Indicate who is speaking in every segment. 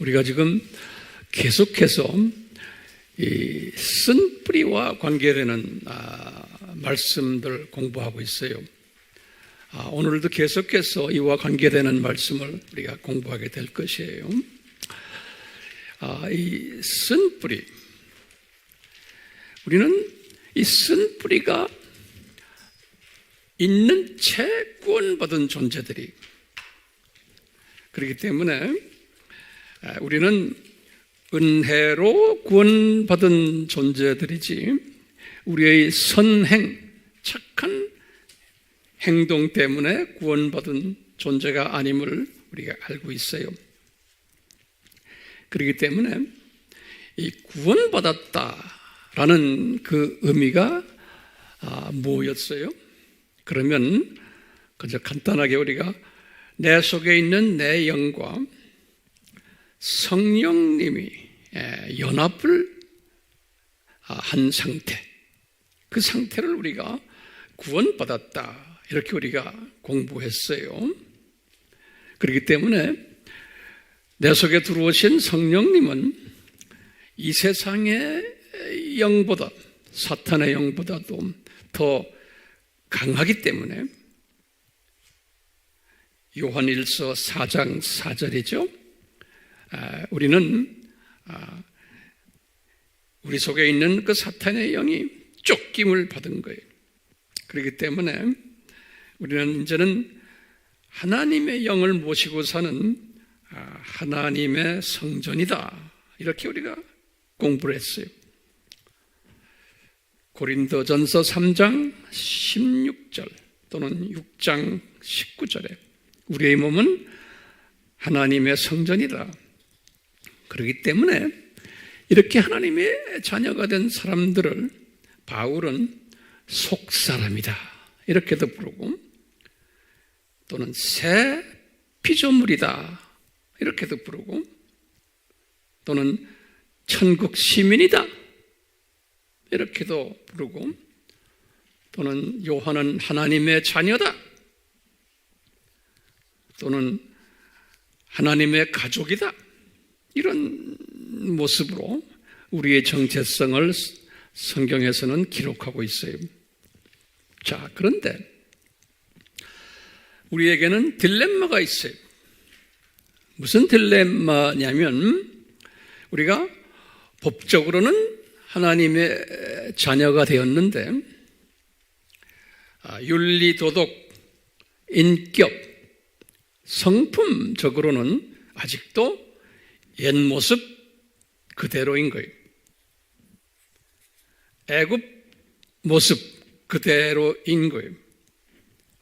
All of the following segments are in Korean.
Speaker 1: 우리가 지금 계속해서 이 쓴뿌리와 관계되는 말씀들 공부하고 있어요. 오늘도 계속해서 이와 관계되는 말씀을 우리가 공부하게 될 것이에요. 이 쓴뿌리, 우리는 이 쓴뿌리가 있는 채 구원받은 존재들이, 그렇기 때문에 우리는 은혜로 구원받은 존재들이지 우리의 선행, 착한 행동 때문에 구원받은 존재가 아님을 우리가 알고 있어요. 그렇기 때문에 이 구원받았다라는 그 의미가 뭐였어요? 그러면 그저 간단하게 우리가 내 속에 있는 내 영과 성령님이 연합을 한 상태, 그 상태를 우리가 구원받았다, 이렇게 우리가 공부했어요. 그렇기 때문에 내 속에 들어오신 성령님은 이 세상의 영보다, 사탄의 영보다도 더 강하기 때문에 요한일서 4장 4절이죠. 우리는 우리 속에 있는 그 사탄의 영이 쫓김을 받은 거예요. 그렇기 때문에 우리는 이제는 하나님의 영을 모시고 사는 하나님의 성전이다, 이렇게 우리가 공부를 했어요. 고린도전서 3장 16절 또는 6장 19절에 우리의 몸은 하나님의 성전이다. 그렇기 때문에 이렇게 하나님의 자녀가 된 사람들을 바울은 속사람이다, 이렇게도 부르고, 또는 새 피조물이다, 이렇게도 부르고, 또는 천국 시민이다, 이렇게도 부르고, 또는 요한은 하나님의 자녀다, 또는 하나님의 가족이다, 이런 모습으로 우리의 정체성을 성경에서는 기록하고 있어요. 자, 그런데 우리에게는 딜레마가 있어요. 무슨 딜레마냐면, 우리가 법적으로는 하나님의 자녀가 되었는데 윤리, 도덕, 인격, 성품적으로는 아직도 옛 모습 그대로인 거예요. 애굽 모습 그대로인 거예요.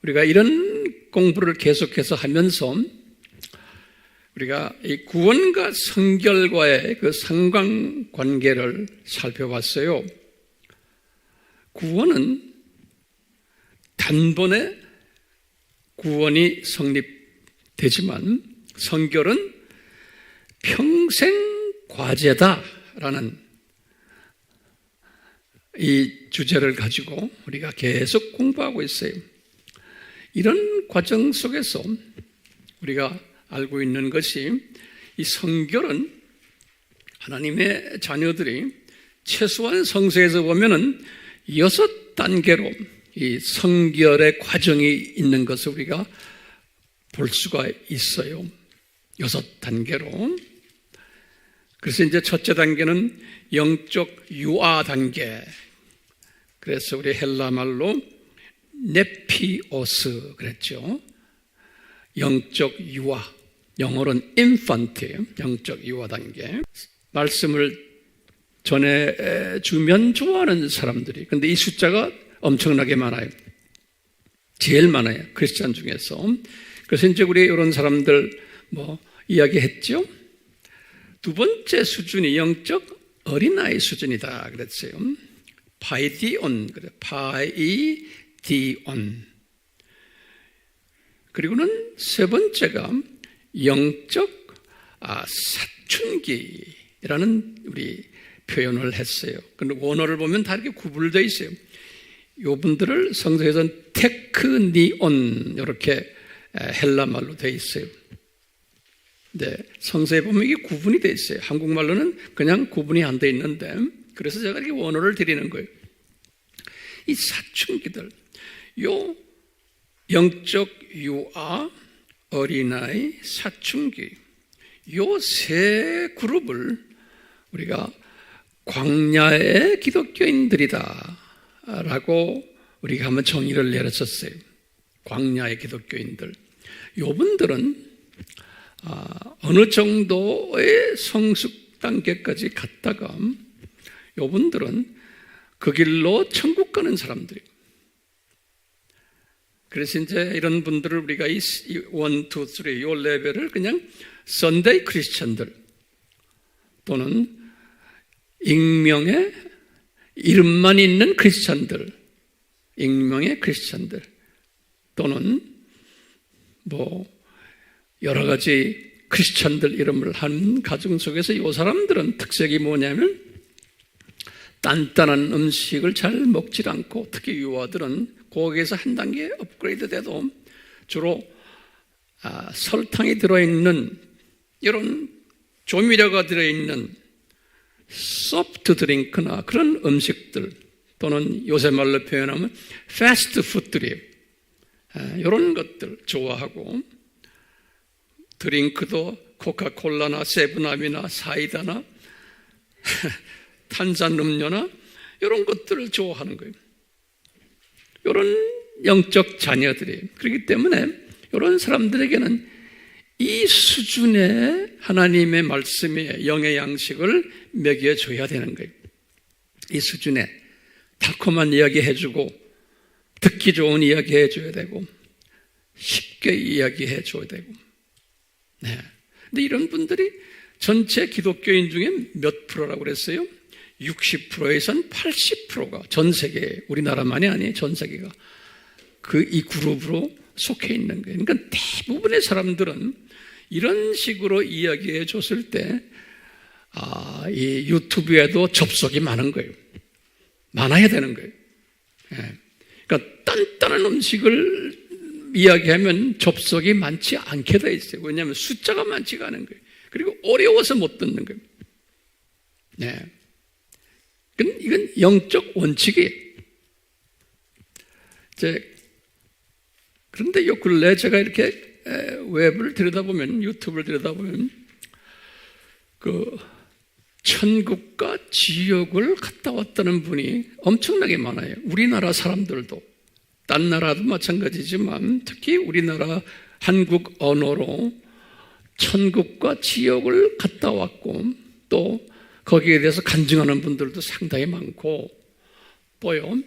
Speaker 1: 우리가 이런 공부를 계속해서 하면서 우리가 이 구원과 성결과의 그 상관관계를 살펴봤어요. 구원은 단번에 구원이 성립되지만 성결은 평생 과제다라는 이 주제를 가지고 우리가 계속 공부하고 있어요. 이런 과정 속에서 우리가 알고 있는 것이, 이 성결은 하나님의 자녀들이 최소한 성서에서 보면은 6단계로 이 성결의 과정이 있는 것을 우리가 볼 수가 있어요. 6단계로. 그래서 이제 첫째 단계는 영적 유아 단계. 그래서 우리 헬라 말로 네피오스 그랬죠. 영적 유아. 영어로는 인펀트예요. 영적 유아 단계. 말씀을 전해주면 좋아하는 사람들이, 근데 이 숫자가 엄청나게 많아요. 제일 많아요, 크리스찬 중에서. 그래서 이제 우리 이런 사람들 이야기했죠. 두 번째 수준이 영적 어린아이 수준이다 그랬어요. 파이디온, 그래, 파이디온. 그리고는 세 번째가 영적 사춘기라는 우리 표현을 했어요. 근데 원어를 보면 다 이렇게 구분되어 있어요. 요분들을 성서에서는 테크니온, 이렇게 헬라 말로 되어 있어요. 네, 성서에 보면 이게 구분이 돼 있어요. 한국말로는 그냥 구분이 안 돼 있는데, 그래서 제가 이렇게 원어를 드리는 거예요. 이 사춘기들, 요 영적 유아, 어린아이, 사춘기, 요 세 그룹을 우리가 광야의 기독교인들이다 라고 우리가 한번 정의를 내렸었어요. 광야의 기독교인들. 요분들은 어느 정도의 성숙 단계까지 갔다가 요분들은 그 길로 천국 가는 사람들이에요. 그래서 이제 이런 분들을 우리가 이 1, 2, 3, 요 레벨을 그냥 선데이 크리스천들 또는 익명의 이름만 있는 크리스천들, 익명의 크리스천들 또는 뭐 여러 가지 크리스천들 이름을 한 가정 속에서 이 사람들은 특색이 뭐냐면 단단한 음식을 잘 먹질 않고 특히 유아들은 거기에서 한 단계 업그레이드 돼도 주로 설탕이 들어있는 이런 조미료가 들어있는 소프트 드링크나 그런 음식들 또는 요새 말로 표현하면 패스트푸드들이에요. 이런 것들 좋아하고 드링크도 코카콜라나 세븐업이나 사이다나 탄산음료나 이런 것들을 좋아하는 거예요. 이런 영적 자녀들이에요. 그렇기 때문에 이런 사람들에게는 이 수준의 하나님의 말씀의 영의 양식을 먹여줘야 되는 거예요. 이 수준에 달콤한 이야기 해주고 듣기 좋은 이야기 해줘야 되고 쉽게 이야기해 줘야 되고. 네. 근데 이런 분들이 전체 기독교인 중에 몇 프로라고 그랬어요? 60%에선 80%가 전 세계, 우리나라만이 아니에요. 전 세계가 이 그룹으로 속해 있는 거예요. 그러니까 대부분의 사람들은 이런 식으로 이야기해 줬을 때, 이 유튜브에도 접속이 많은 거예요. 많아야 되는 거예요. 예. 그러니까 단단한 음식을 이야기하면 접속이 많지 않게 돼 있어요. 왜냐하면 숫자가 많지가 않은 거예요. 그리고 어려워서 못 듣는 거예요. 네. 이건 영적 원칙이에요. 그런데 요 근래 제가 이렇게 웹을 들여다보면, 유튜브를 들여다보면, 천국과 지옥을 갔다 왔다는 분이 엄청나게 많아요. 우리나라 사람들도, 딴 나라도 마찬가지지만, 특히 우리나라 한국 언어로 천국과 지옥을 갔다 왔고, 또 거기에 대해서 간증하는 분들도 상당히 많고, 또요,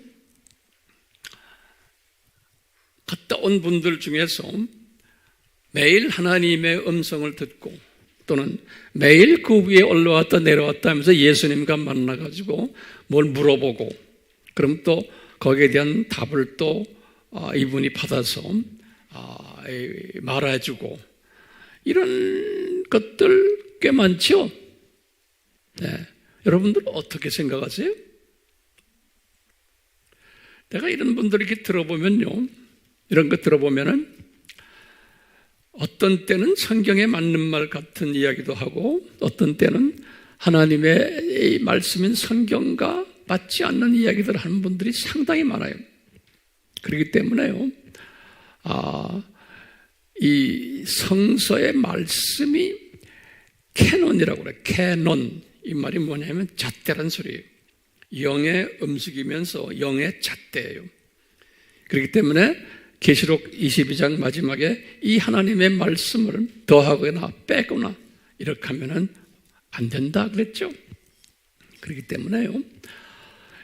Speaker 1: 갔다 온 분들 중에서 매일 하나님의 음성을 듣고 또는 매일 그 위에 올라왔다 내려왔다 하면서 예수님과 만나가지고 뭘 물어보고 그럼 또 거기에 대한 답을 또 이분이 받아서 말해주고 이런 것들 꽤 많죠? 네. 여러분들 어떻게 생각하세요? 내가 이런 분들 이렇게 들어보면요, 이런 거 들어보면은 어떤 때는 성경에 맞는 말 같은 이야기도 하고 어떤 때는 하나님의 말씀인 성경과 맞지 않는 이야기들을 하는 분들이 상당히 많아요. 그렇기 때문에요, 이 성서의 말씀이 캐논이라고 그래요. 캐논. 이 말이 뭐냐면 잣대란 소리예요. 영의 음식이면서 영의 잣대예요. 그렇기 때문에 계시록 22장 마지막에 이 하나님의 말씀을 더하거나 빼거나 이렇게 하면은 안 된다 그랬죠. 그렇기 때문에요,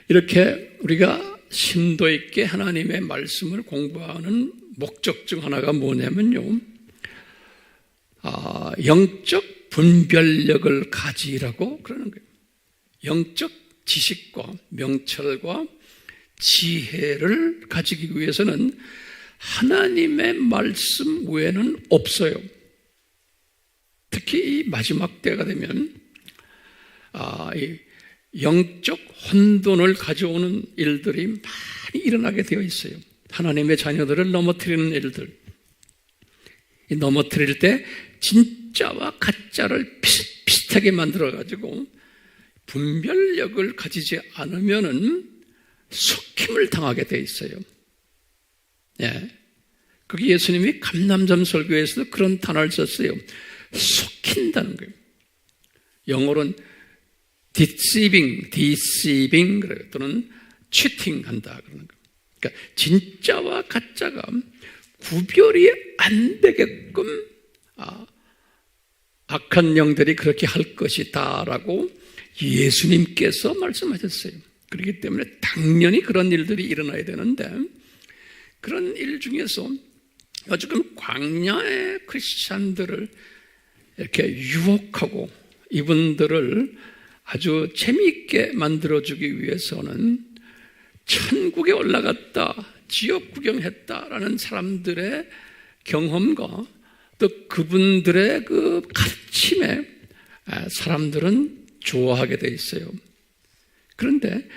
Speaker 1: 이렇게 우리가 심도 있게 하나님의 말씀을 공부하는 목적 중 하나가 뭐냐면요, 영적 분별력을 가지라고 그러는 거예요. 영적 지식과 명철과 지혜를 가지기 위해서는 하나님의 말씀 외에는 없어요. 특히 이 마지막 때가 되면 이 영적 혼돈을 가져오는 일들이 많이 일어나게 되어 있어요. 하나님의 자녀들을 넘어뜨리는 일들. 이 넘어뜨릴 때 진짜 진짜와 가짜를 비슷비슷하게 만들어가지고 분별력을 가지지 않으면은 속임을 당하게 돼 있어요. 예. 그게 예수님이 감람산 설교에서도 그런 단어를 썼어요. 속인다는 거예요. 영어로는 deceiving 그래요. 또는 cheating한다 그러는 거예요. 그러니까 진짜와 가짜가 구별이 안 되게끔 악한 영들이 그렇게 할 것이다라고 예수님께서 말씀하셨어요. 그렇기 때문에 당연히 그런 일들이 일어나야 되는데 그런 일 중에서 지금 광야의 크리스찬들을 이렇게 유혹하고 이분들을 아주 재미있게 만들어주기 위해서는 천국에 올라갔다, 지옥 구경했다라는 사람들의 경험과 또 그분들의 그 가르침에 사람들은 좋아하게 돼 있어요. 그런데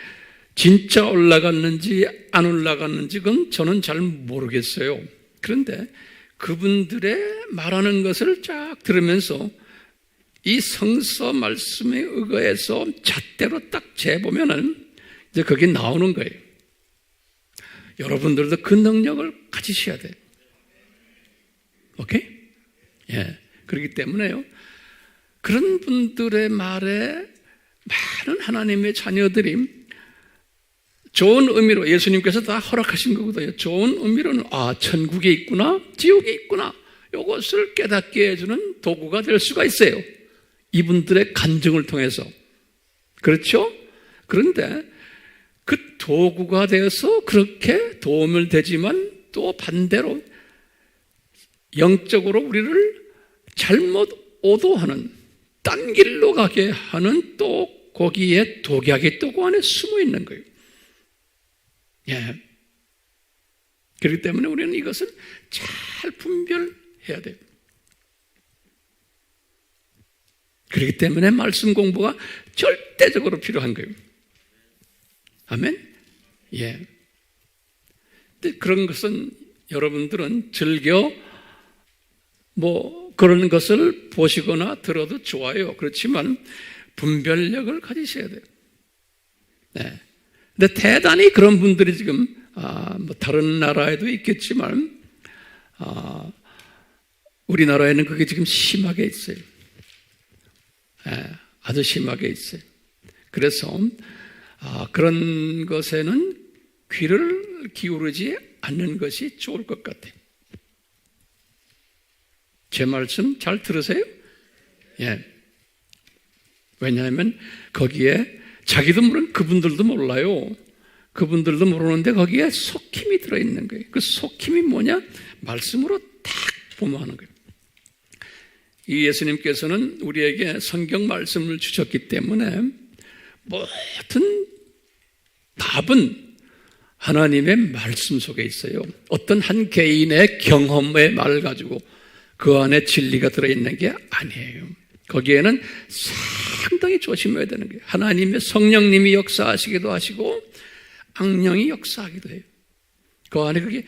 Speaker 1: 진짜 올라갔는지 안 올라갔는지 그건 저는 잘 모르겠어요. 그런데 그분들의 말하는 것을 쫙 들으면서 이 성서 말씀에 의거해서 잣대로 딱 재보면은 이제 그게 나오는 거예요. 여러분들도 그 능력을 가지셔야 돼요. 오케이? 예. 그렇기 때문에요. 그런 분들의 말에 많은 하나님의 자녀들이 좋은 의미로 예수님께서 다 허락하신 거거든요. 좋은 의미로는 천국에 있구나, 지옥에 있구나. 이것을 깨닫게 해주는 도구가 될 수가 있어요. 이분들의 간증을 통해서. 그렇죠? 그런데 그 도구가 되어서 그렇게 도움을 되지만 또 반대로 영적으로 우리를 잘못 오도하는 딴 길로 가게 하는 또 거기에 독약이 또 그 안에 숨어 있는 거예요. 예. 그렇기 때문에 우리는 이것을 잘 분별해야 돼요. 그렇기 때문에 말씀 공부가 절대적으로 필요한 거예요. 아멘? 예. 근데 그런 것은 여러분들은 즐겨 그런 것을 보시거나 들어도 좋아요. 그렇지만 분별력을 가지셔야 돼요. 네. 근데 대단히 그런 분들이 지금 다른 나라에도 있겠지만 우리나라에는 그게 지금 심하게 있어요. 아주 심하게 있어요. 그래서 그런 것에는 귀를 기울이지 않는 것이 좋을 것 같아요. 제 말씀 잘 들으세요? 예. 왜냐하면 거기에 자기도 모르는 그분들도 몰라요. 그분들도 모르는데 거기에 속힘이 들어있는 거예요. 그 속힘이 뭐냐? 말씀으로 딱 보모하는 거예요. 이 예수님께서는 우리에게 성경 말씀을 주셨기 때문에 모든 답은 하나님의 말씀 속에 있어요. 어떤 한 개인의 경험의 말을 가지고 그 안에 진리가 들어있는 게 아니에요. 거기에는 상당히 조심해야 되는 거예요. 하나님의 성령님이 역사하시기도 하시고 악령이 역사하기도 해요. 그 안에 그게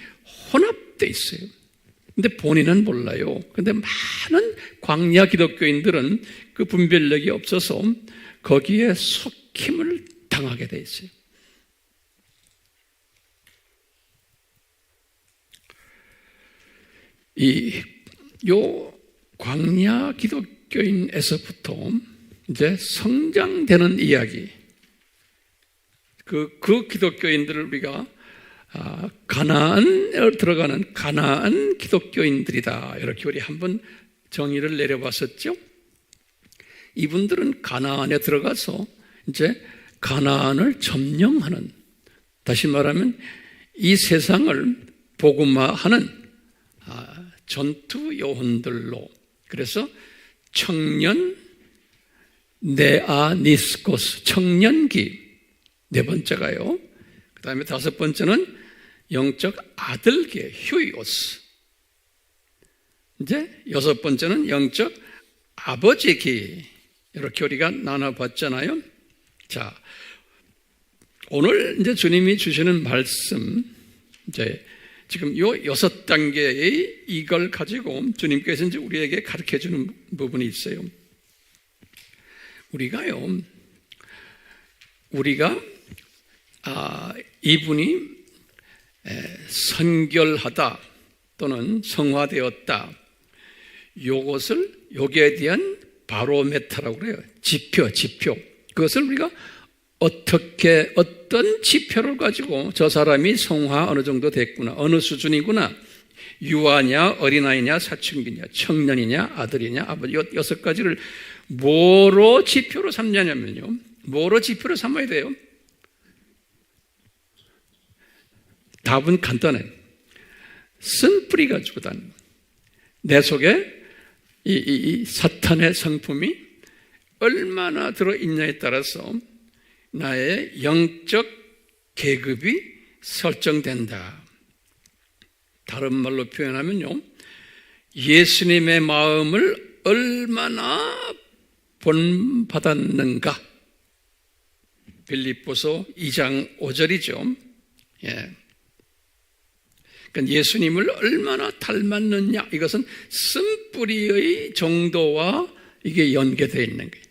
Speaker 1: 혼합되어 있어요. 근데 본인은 몰라요. 근데 많은 광야 기독교인들은 그 분별력이 없어서 거기에 속힘을 당하게 돼 있어요. 요 광야 기독교인에서부터 이제 성장되는 이야기, 그 기독교인들을 우리가 가나안에 들어가는 가나안 기독교인들이다. 이렇게 우리 한번 정의를 내려봤었죠. 이분들은 가나안에 들어가서 이제 가나안을 점령하는, 다시 말하면 이 세상을 복음화하는 전투 요원들로, 그래서 청년 네아니스코스, 청년기 네 번째가요. 그 다음에 다섯 번째는 영적 아들계 휴이오스, 이제 여섯 번째는 영적 아버지기. 이렇게 우리가 나눠봤잖아요. 자, 오늘 이제 주님이 주시는 말씀, 이제 지금 요 6단계의 이걸 가지고 주님께서 이제 우리에게 가르쳐 주는 부분이 있어요. 우리가 이분이 선결하다 또는 성화되었다, 요것에 대한 바로메타라고 그래요. 지표. 그것을 우리가 어떤 지표를 가지고 저 사람이 성화 어느 정도 됐구나, 어느 수준이구나, 유아냐, 어린아이냐, 사춘기냐, 청년이냐, 아들이냐, 아버지, 6가지를 뭐로 지표로 삼냐면요. 뭐로 지표로 삼아야 돼요? 답은 간단해. 쓴뿌리 가지고 다니는 거예요. 내 속에 이 사탄의 성품이 얼마나 들어있냐에 따라서 나의 영적 계급이 설정된다. 다른 말로 표현하면요, 예수님의 마음을 얼마나 본받았는가. 빌립보서 2장 5절이죠. 그러니까 예수님을 얼마나 닮았느냐, 이것은 쓴뿌리의 정도와 이게 연계되어 있는 거예요.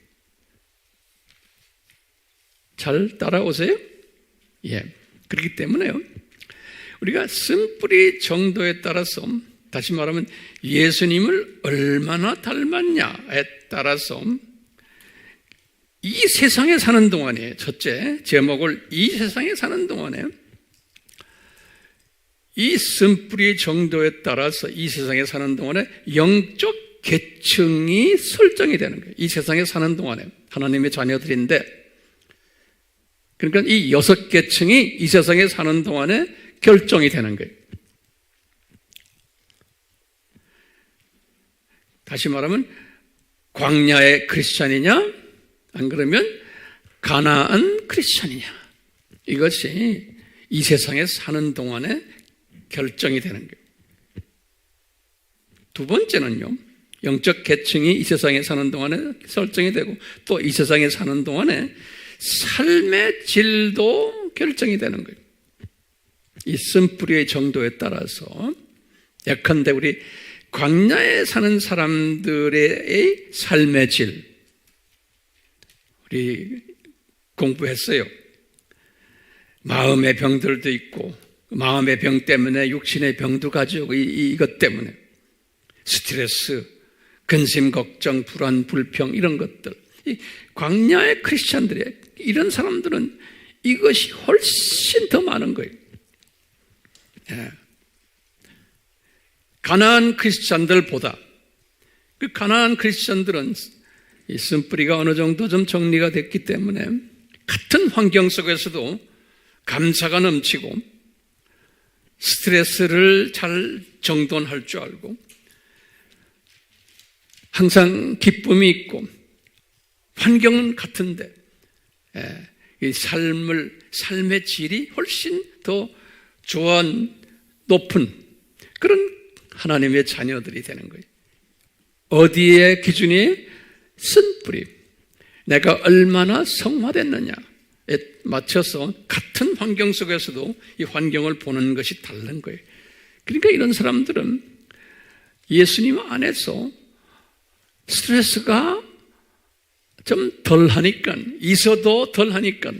Speaker 1: 잘 따라오세요? 그렇기 때문에요, 우리가 쓴뿌리 정도에 따라서, 다시 말하면 예수님을 얼마나 닮았냐에 따라서 이 세상에 사는 동안에, 첫째 제목을 이 세상에 사는 동안에 이 쓴뿌리 정도에 따라서 이 세상에 사는 동안에 영적 계층이 설정이 되는 거예요. 이 세상에 사는 동안에 하나님의 자녀들인데, 그러니까 이 6계층이 이 세상에 사는 동안에 결정이 되는 거예요. 다시 말하면 광야의 크리스찬이냐, 안 그러면 가나안 크리스찬이냐, 이것이 이 세상에 사는 동안에 결정이 되는 거예요. 두 번째는요, 영적 계층이 이 세상에 사는 동안에 설정이 되고, 또 이 세상에 사는 동안에 삶의 질도 결정이 되는 거예요. 이 쓴뿌리의 정도에 따라서, 예컨대 우리 광야에 사는 사람들의 삶의 질, 우리 공부했어요. 마음의 병들도 있고, 마음의 병 때문에 육신의 병도 가지고 이것 때문에 스트레스, 근심, 걱정, 불안, 불평, 이런 것들, 이 광야의 크리스찬들의 이런 사람들은 이것이 훨씬 더 많은 거예요. 가나안 크리스찬들보다, 그 가나안 크리스찬들은 이 쓴뿌리가 어느 정도 좀 정리가 됐기 때문에 같은 환경 속에서도 감사가 넘치고 스트레스를 잘 정돈할 줄 알고 항상 기쁨이 있고, 환경은 같은데 이 삶의 질이 훨씬 더 높은 그런 하나님의 자녀들이 되는 거예요. 어디에 기준이? 쓴뿌리. 내가 얼마나 성화됐느냐에 맞춰서 같은 환경 속에서도 이 환경을 보는 것이 다른 거예요. 그러니까 이런 사람들은 예수님 안에서 스트레스가 좀 덜하니까, 있어도 덜하니까,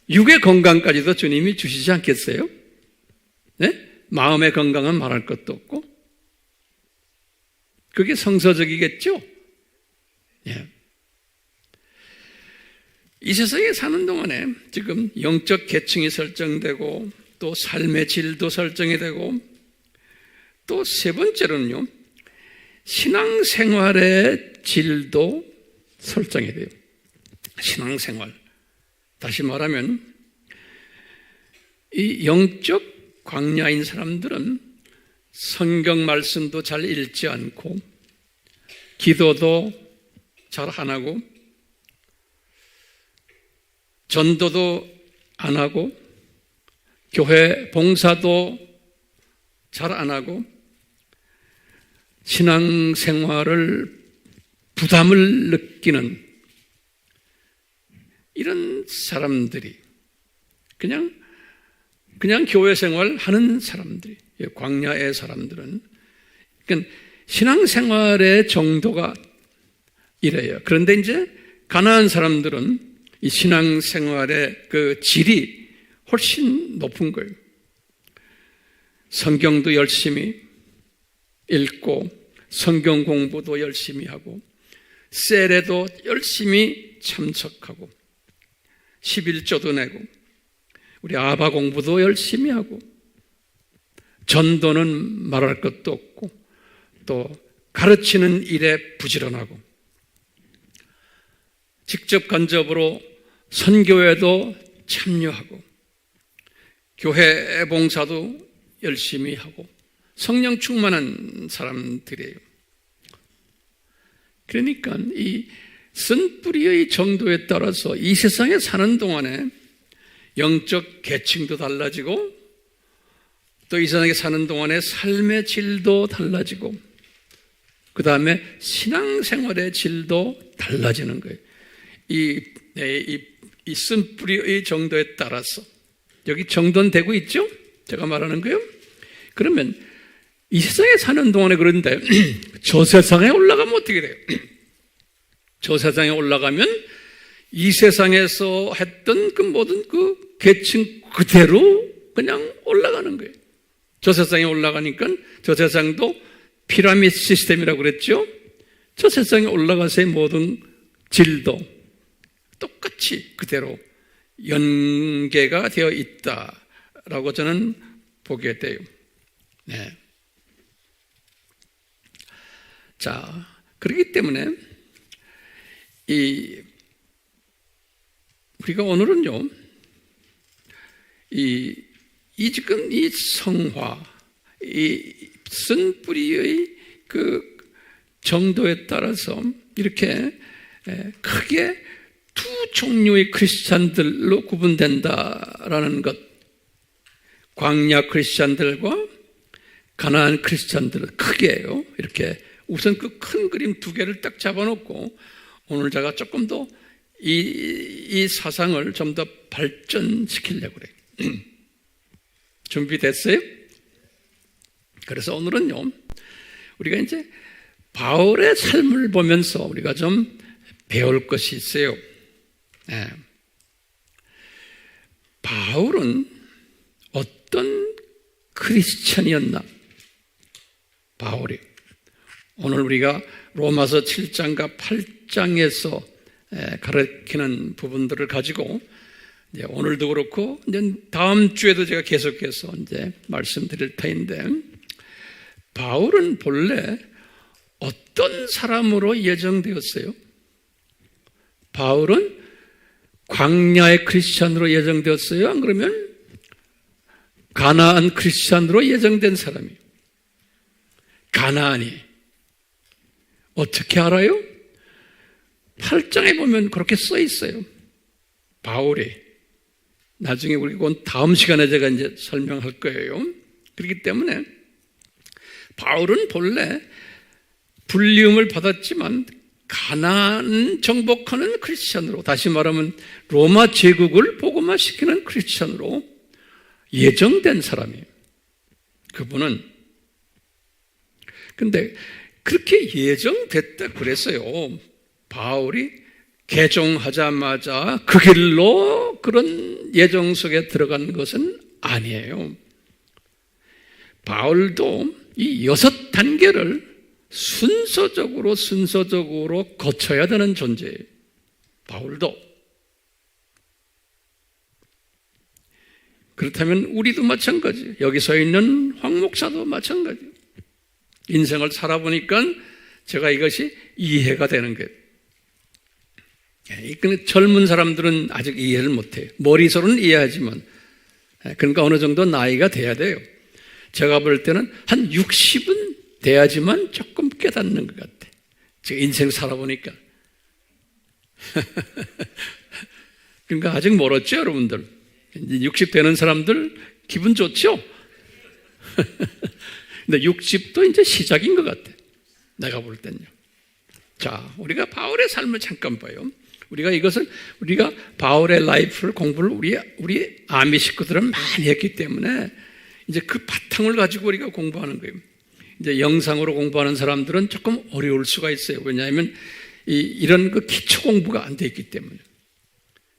Speaker 1: 육의 건강까지도 주님이 주시지 않겠어요? 마음의 건강은 말할 것도 없고, 그게 성서적이겠죠? 이 세상에 사는 동안에 지금 영적 계층이 설정되고, 또 삶의 질도 설정이 되고, 또 세 번째로는요, 신앙생활의 질도 설정이 돼요. 신앙생활. 다시 말하면 이 영적 광야인 사람들은 성경 말씀도 잘 읽지 않고, 기도도 잘 안 하고, 전도도 안 하고, 교회 봉사도 잘 안 하고, 신앙생활을 부담을 느끼는 이런 사람들이 그냥 그냥 교회 생활 하는 사람들이, 광야의 사람들은. 그러니까 신앙생활의 정도가 이래요. 그런데 이제 가나안 사람들은 이 신앙생활의 그 질이 훨씬 높은 거예요. 성경도 열심히 읽고 성경 공부도 열심히 하고 셀에도 열심히 참석하고 11조도 내고 우리 아바 공부도 열심히 하고 전도는 말할 것도 없고 또 가르치는 일에 부지런하고 직접 간접으로 선교에도 참여하고 교회 봉사도 열심히 하고 성령 충만한 사람들이에요. 그러니까 이 쓴뿌리의 정도에 따라서 이 세상에 사는 동안에 영적 계층도 달라지고 또 이 세상에 사는 동안에 삶의 질도 달라지고 그 다음에 신앙생활의 질도 달라지는 거예요. 이 쓴뿌리의 정도에 따라서 여기 정돈 되고 있죠? 제가 말하는 거예요. 그러면 이 세상에 사는 동안에 그런데 저 세상에 올라가면 어떻게 돼요? 저 세상에 올라가면 이 세상에서 했던 그 모든 그 계층 그대로 그냥 올라가는 거예요. 저 세상에 올라가니까 저 세상도 피라미드 시스템이라고 그랬죠? 저 세상에 올라가서의 모든 질도 똑같이 그대로 연계가 되어 있다라고 저는 보게 돼요. 네. 자, 그렇기 때문에 우리가 오늘은요, 지금 이 성화, 이 쓴뿌리의 그 정도에 따라서 이렇게 크게 두 종류의 크리스찬들로 구분된다라는 것, 광야 크리스찬들과 가나안 크리스찬들은 크게요. 이렇게 우선 그 큰 그림 두 개를 딱 잡아놓고 오늘 제가 조금 더 이 사상을 좀 더 발전시키려고 그래요. 준비됐어요? 그래서 오늘은요, 우리가 이제 바울의 삶을 보면서 우리가 좀 배울 것이 있어요. 네. 바울은 어떤 크리스찬이었나? 바울이. 오늘 우리가 로마서 7장과 8장에서 가르치는 부분들을 가지고 이제 오늘도 그렇고 이제 다음 주에도 제가 계속해서 이제 말씀드릴 터인데 바울은 본래 어떤 사람으로 예정되었어요? 바울은 광야의 크리스찬으로 예정되었어요? 안 그러면 가나안 크리스찬으로 예정된 사람이에요. 가나안이 어떻게 알아요? 8장에 보면 그렇게 써 있어요. 바울이. 나중에 우리 그건 다음 시간에 제가 이제 설명할 거예요. 그렇기 때문에 바울은 본래 불리움을 받았지만 가나안 정복하는 크리스찬으로, 다시 말하면 로마 제국을 복음화시키는 크리스찬으로 예정된 사람이에요. 그분은. 근데 그렇게 예정됐다 그랬어요. 바울이 개종하자마자 그 길로 그런 예정 속에 들어간 것은 아니에요. 바울도 이 6단계를 순서적으로 거쳐야 되는 존재예요. 바울도. 그렇다면 우리도 마찬가지예요. 여기 서 있는 황 목사도 마찬가지예요. 인생을 살아보니까 제가 이것이 이해가 되는 거예요. 젊은 사람들은 아직 이해를 못해요. 머리로는 이해하지만. 그러니까 어느 정도 나이가 돼야 돼요. 제가 볼 때는 한 60은 돼야지만 조금 깨닫는 것 같아. 제가 인생 살아보니까. 그러니까 아직 멀었죠, 여러분들. 이제 60 되는 사람들 기분 좋죠? 근데 60도 이제 시작인 것 같아. 내가 볼 때는요. 자, 우리가 바울의 삶을 잠깐 봐요. 우리가 이것을, 우리가 바울의 라이프를 공부를 우리 아미 식구들은 많이 했기 때문에 이제 그 바탕을 가지고 우리가 공부하는 거예요. 이제 영상으로 공부하는 사람들은 조금 어려울 수가 있어요. 왜냐하면 이런 그 기초 공부가 안 돼 있기 때문에.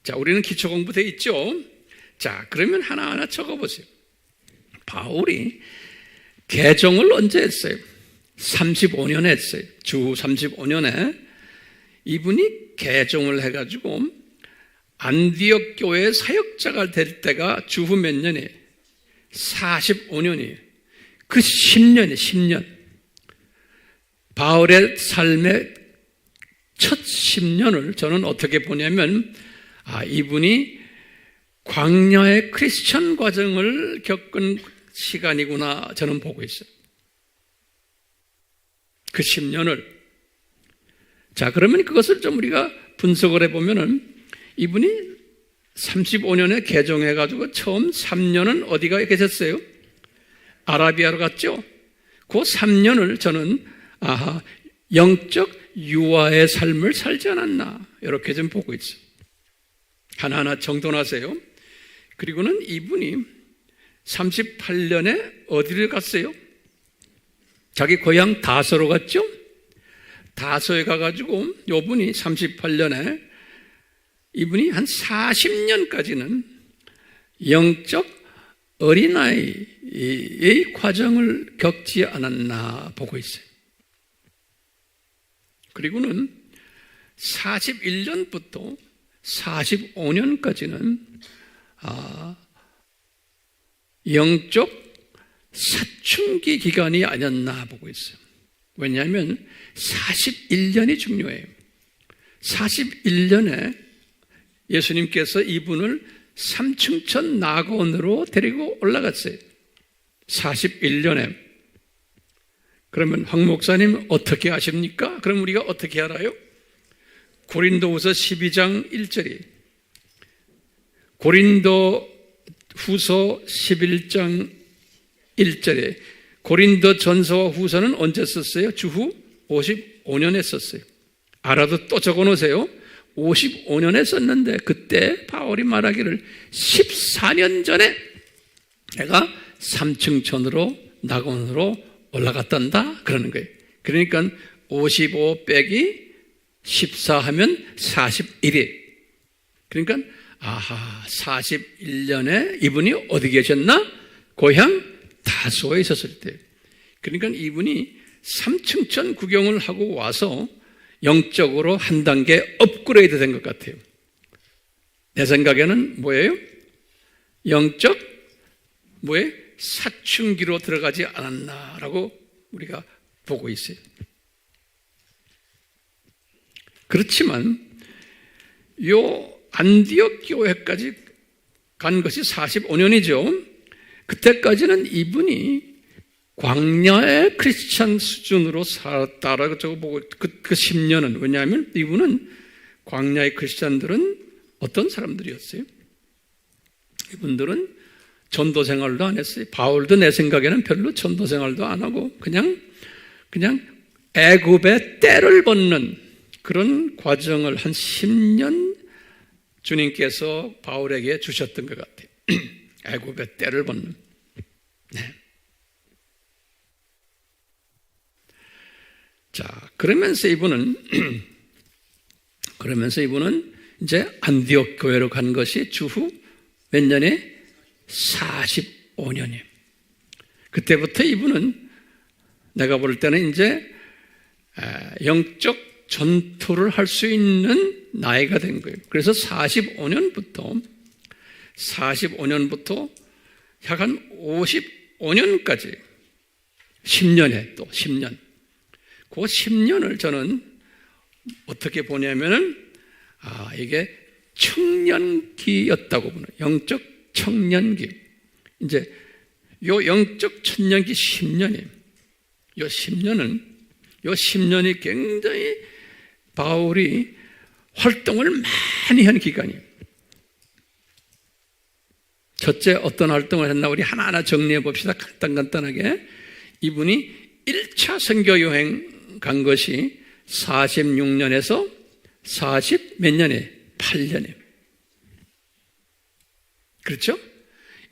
Speaker 1: 자, 우리는 기초 공부 돼 있죠? 자, 그러면 하나하나 적어보세요. 바울이 개종을 언제 했어요? 35년에 했어요. 주 35년에 이분이 개종을 해가지고 안디옥 교회의 사역자가 될 때가 주후 몇 년이에요? 45년이에요. 그 10년. 바울의 삶의 첫 10년을 저는 어떻게 보냐면, 이분이 광야의 크리스천 과정을 겪은 시간이구나 저는 보고 있어요. 그 10년을. 자, 그러면 그것을 좀 우리가 분석을 해보면은 이분이 35년에 개종해가지고 처음 3년은 어디가 계셨어요? 아라비아로 갔죠? 그 3년을 저는 영적 유아의 삶을 살지 않았나 이렇게 좀 보고 있어요. 하나하나 정돈하세요. 그리고는 이분이 38년에 어디를 갔어요? 자기 고향 다소로 갔죠? 다소에 가가지고 이분이 38년에 이분이 한 40년까지는 영적 어린아이의 과정을 겪지 않았나 보고 있어요. 그리고는 41년부터 45년까지는 영적 사춘기 기간이 아니었나 보고 있어요. 왜냐하면 41년이 중요해요. 41년에 예수님께서 이분을 삼층천 낙원으로 데리고 올라갔어요. 41년에. 그러면 황 목사님 어떻게 아십니까? 그럼 우리가 어떻게 알아요? 고린도후서 12장 1절이, 고린도후서 11장 1절에, 고린도전서와 후서는 언제 썼어요? 주후 55년에 썼어요. 알아도 또 적어놓으세요. 55년에 썼는데 그때 바울이 말하기를 14년 전에 내가 삼층천으로 낙원으로 올라갔단다 그러는 거예요. 그러니까 55 빼기 14 하면 41이. 그러니까 41년에 이분이 어디 계셨나? 고향 다소에 있었을 때. 그러니까 이분이 삼층천 구경을 하고 와서 영적으로 한 단계 업그레이드 된 것 같아요. 내 생각에는 뭐예요? 영적 사춘기로 들어가지 않았나라고 우리가 보고 있어요. 그렇지만 요 안디옥 교회까지 간 것이 45년이죠. 그때까지는 이분이 광야의 크리스찬 수준으로 살았다라고 적어보고 그 10년은, 왜냐하면 이분은 광야의 크리스찬들은 어떤 사람들이었어요? 이분들은 전도 생활도 안 했어요. 바울도 내 생각에는 별로 전도 생활도 안 하고 그냥 애굽의 때를 벗는 그런 과정을 한 10년 주님께서 바울에게 주셨던 것 같아요. 애굽의 때를 벗는. 네. 자, 그러면서 이분은 이제 안디옥 교회로 간 것이 주후 몇 년에? 45년이에요. 그때부터 이분은 내가 볼 때는 이제 영적 전투를 할 수 있는 나이가 된 거예요. 그래서 45년부터 약 한 55년까지 10년에 또 10년. 그 10년을 저는 어떻게 보냐면은 이게 청년기였다고 보는, 영적 청년기. 이제 요 영적 청년기 10년이에요. 요 10년이 굉장히 바울이 활동을 많이 한 기간이에요. 첫째 어떤 활동을 했나 우리 하나하나 정리해 봅시다. 간단하게. 이분이 1차 선교 여행 간 것이 46년에서 40 몇 년에? 8년에. 그렇죠?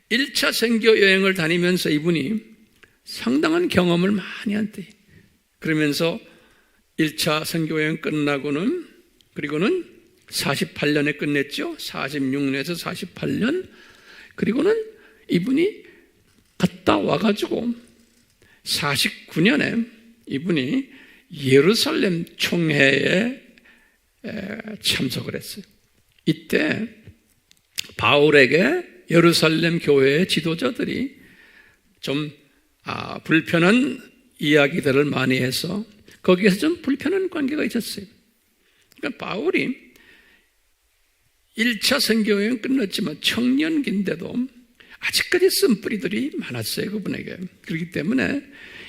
Speaker 1: 1차 선교 여행을 다니면서 이분이 상당한 경험을 많이 한대. 그러면서 1차 선교 여행 끝나고는, 그리고는 48년에 끝냈죠. 46년에서 48년. 그리고는 이분이 갔다 와가지고 49년에 이분이 예루살렘 총회에 참석을 했어요. 이때 바울에게 예루살렘 교회의 지도자들이 좀 불편한 이야기들을 많이 해서 거기에서 좀 불편한 관계가 있었어요. 그러니까 바울이 1차 선교여행 끝났지만 청년기인데도 아직까지 쓴뿌리들이 많았어요, 그분에게. 그렇기 때문에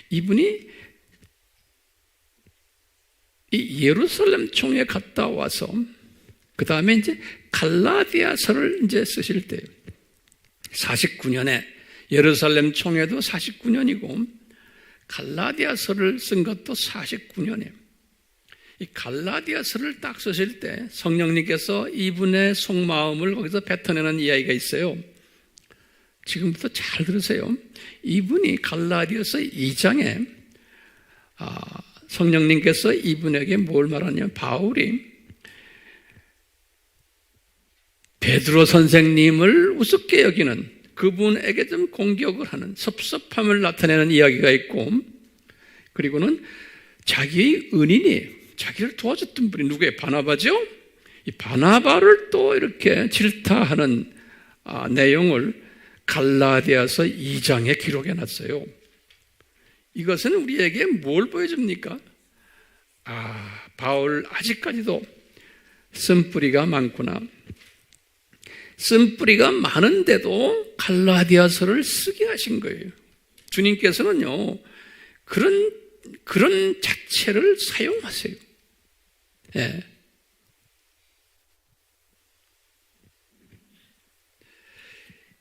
Speaker 1: 이분이 이 예루살렘 총회에 갔다 와서 그 다음에 이제 갈라디아서를 이제 쓰실 때예요. 49년에 예루살렘 총회도 49년이고 갈라디아서를 쓴 것도 49년이에요. 이 갈라디아서를 딱 쓰실 때 성령님께서 이분의 속마음을 거기서 뱉어내는 이야기가 있어요. 지금부터 잘 들으세요. 이분이 갈라디아서 2장에 성령님께서 이분에게 뭘 말하냐면 바울이 베드로 선생님을 우습게 여기는 그분에게 좀 공격을 하는 섭섭함을 나타내는 이야기가 있고, 그리고는 자기의 은인이 자기를 도와줬던 분이 누구예요? 바나바죠? 이 바나바를 또 이렇게 질타하는 내용을 갈라디아서 2장에 기록해 놨어요. 이것은 우리에게 뭘 보여줍니까? 바울 아직까지도 쓴뿌리가 많구나. 쓴뿌리가 많은데도 갈라디아서를 쓰게 하신 거예요. 주님께서는요, 그런 자체를 사용하세요. 예.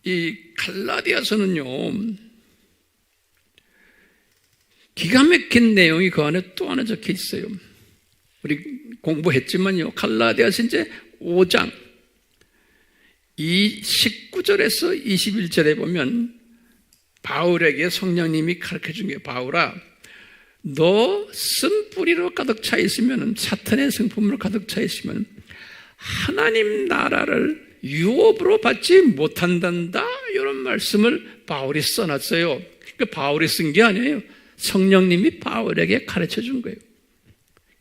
Speaker 1: 이 갈라디아서는요, 기가 막힌 내용이 그 안에 또 하나 적혀 있어요. 우리 공부했지만요, 갈라디아서 이제 5장 이 19절에서 21절에 보면 바울에게 성령님이 가르쳐 준 게, 바울아, 너 쓴뿌리로 가득 차 있으면, 사탄의 성품으로 가득 차 있으면 하나님 나라를 유업으로 받지 못한단다. 이런 말씀을 바울이 써놨어요. 그러니까 바울이 쓴 게 아니에요. 성령님이 바울에게 가르쳐 준 거예요.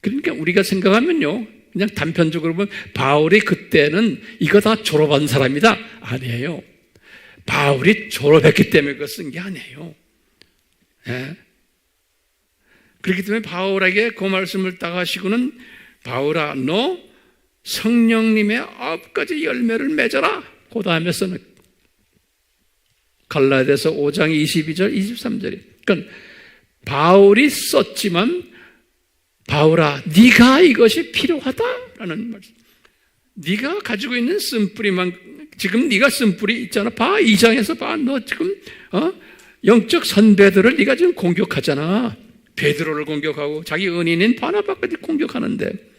Speaker 1: 그러니까 우리가 생각하면요, 그냥 단편적으로 보면 바울이 그때는 이거 다 졸업한 사람이다. 아니에요. 바울이 졸업했기 때문에 그거 쓴 게 아니에요. 예. 그렇기 때문에 바울에게 그 말씀을 딱 하시고는, 바울아, 너 성령님의 9가지 열매를 맺어라. 그 다음에서는 갈라디아서 5장 22절 23절이, 그러니까 바울이 썼지만 바울아, 네가 이것이 필요하다라는 말씀. 네가 가지고 있는 쓴뿌리만, 지금 네가 쓴뿌리 있잖아. 봐, 2장에서 봐. 너 지금 영적 선배들을 네가 지금 공격하잖아. 베드로를 공격하고 자기 은인인 바나바까지 공격하는데,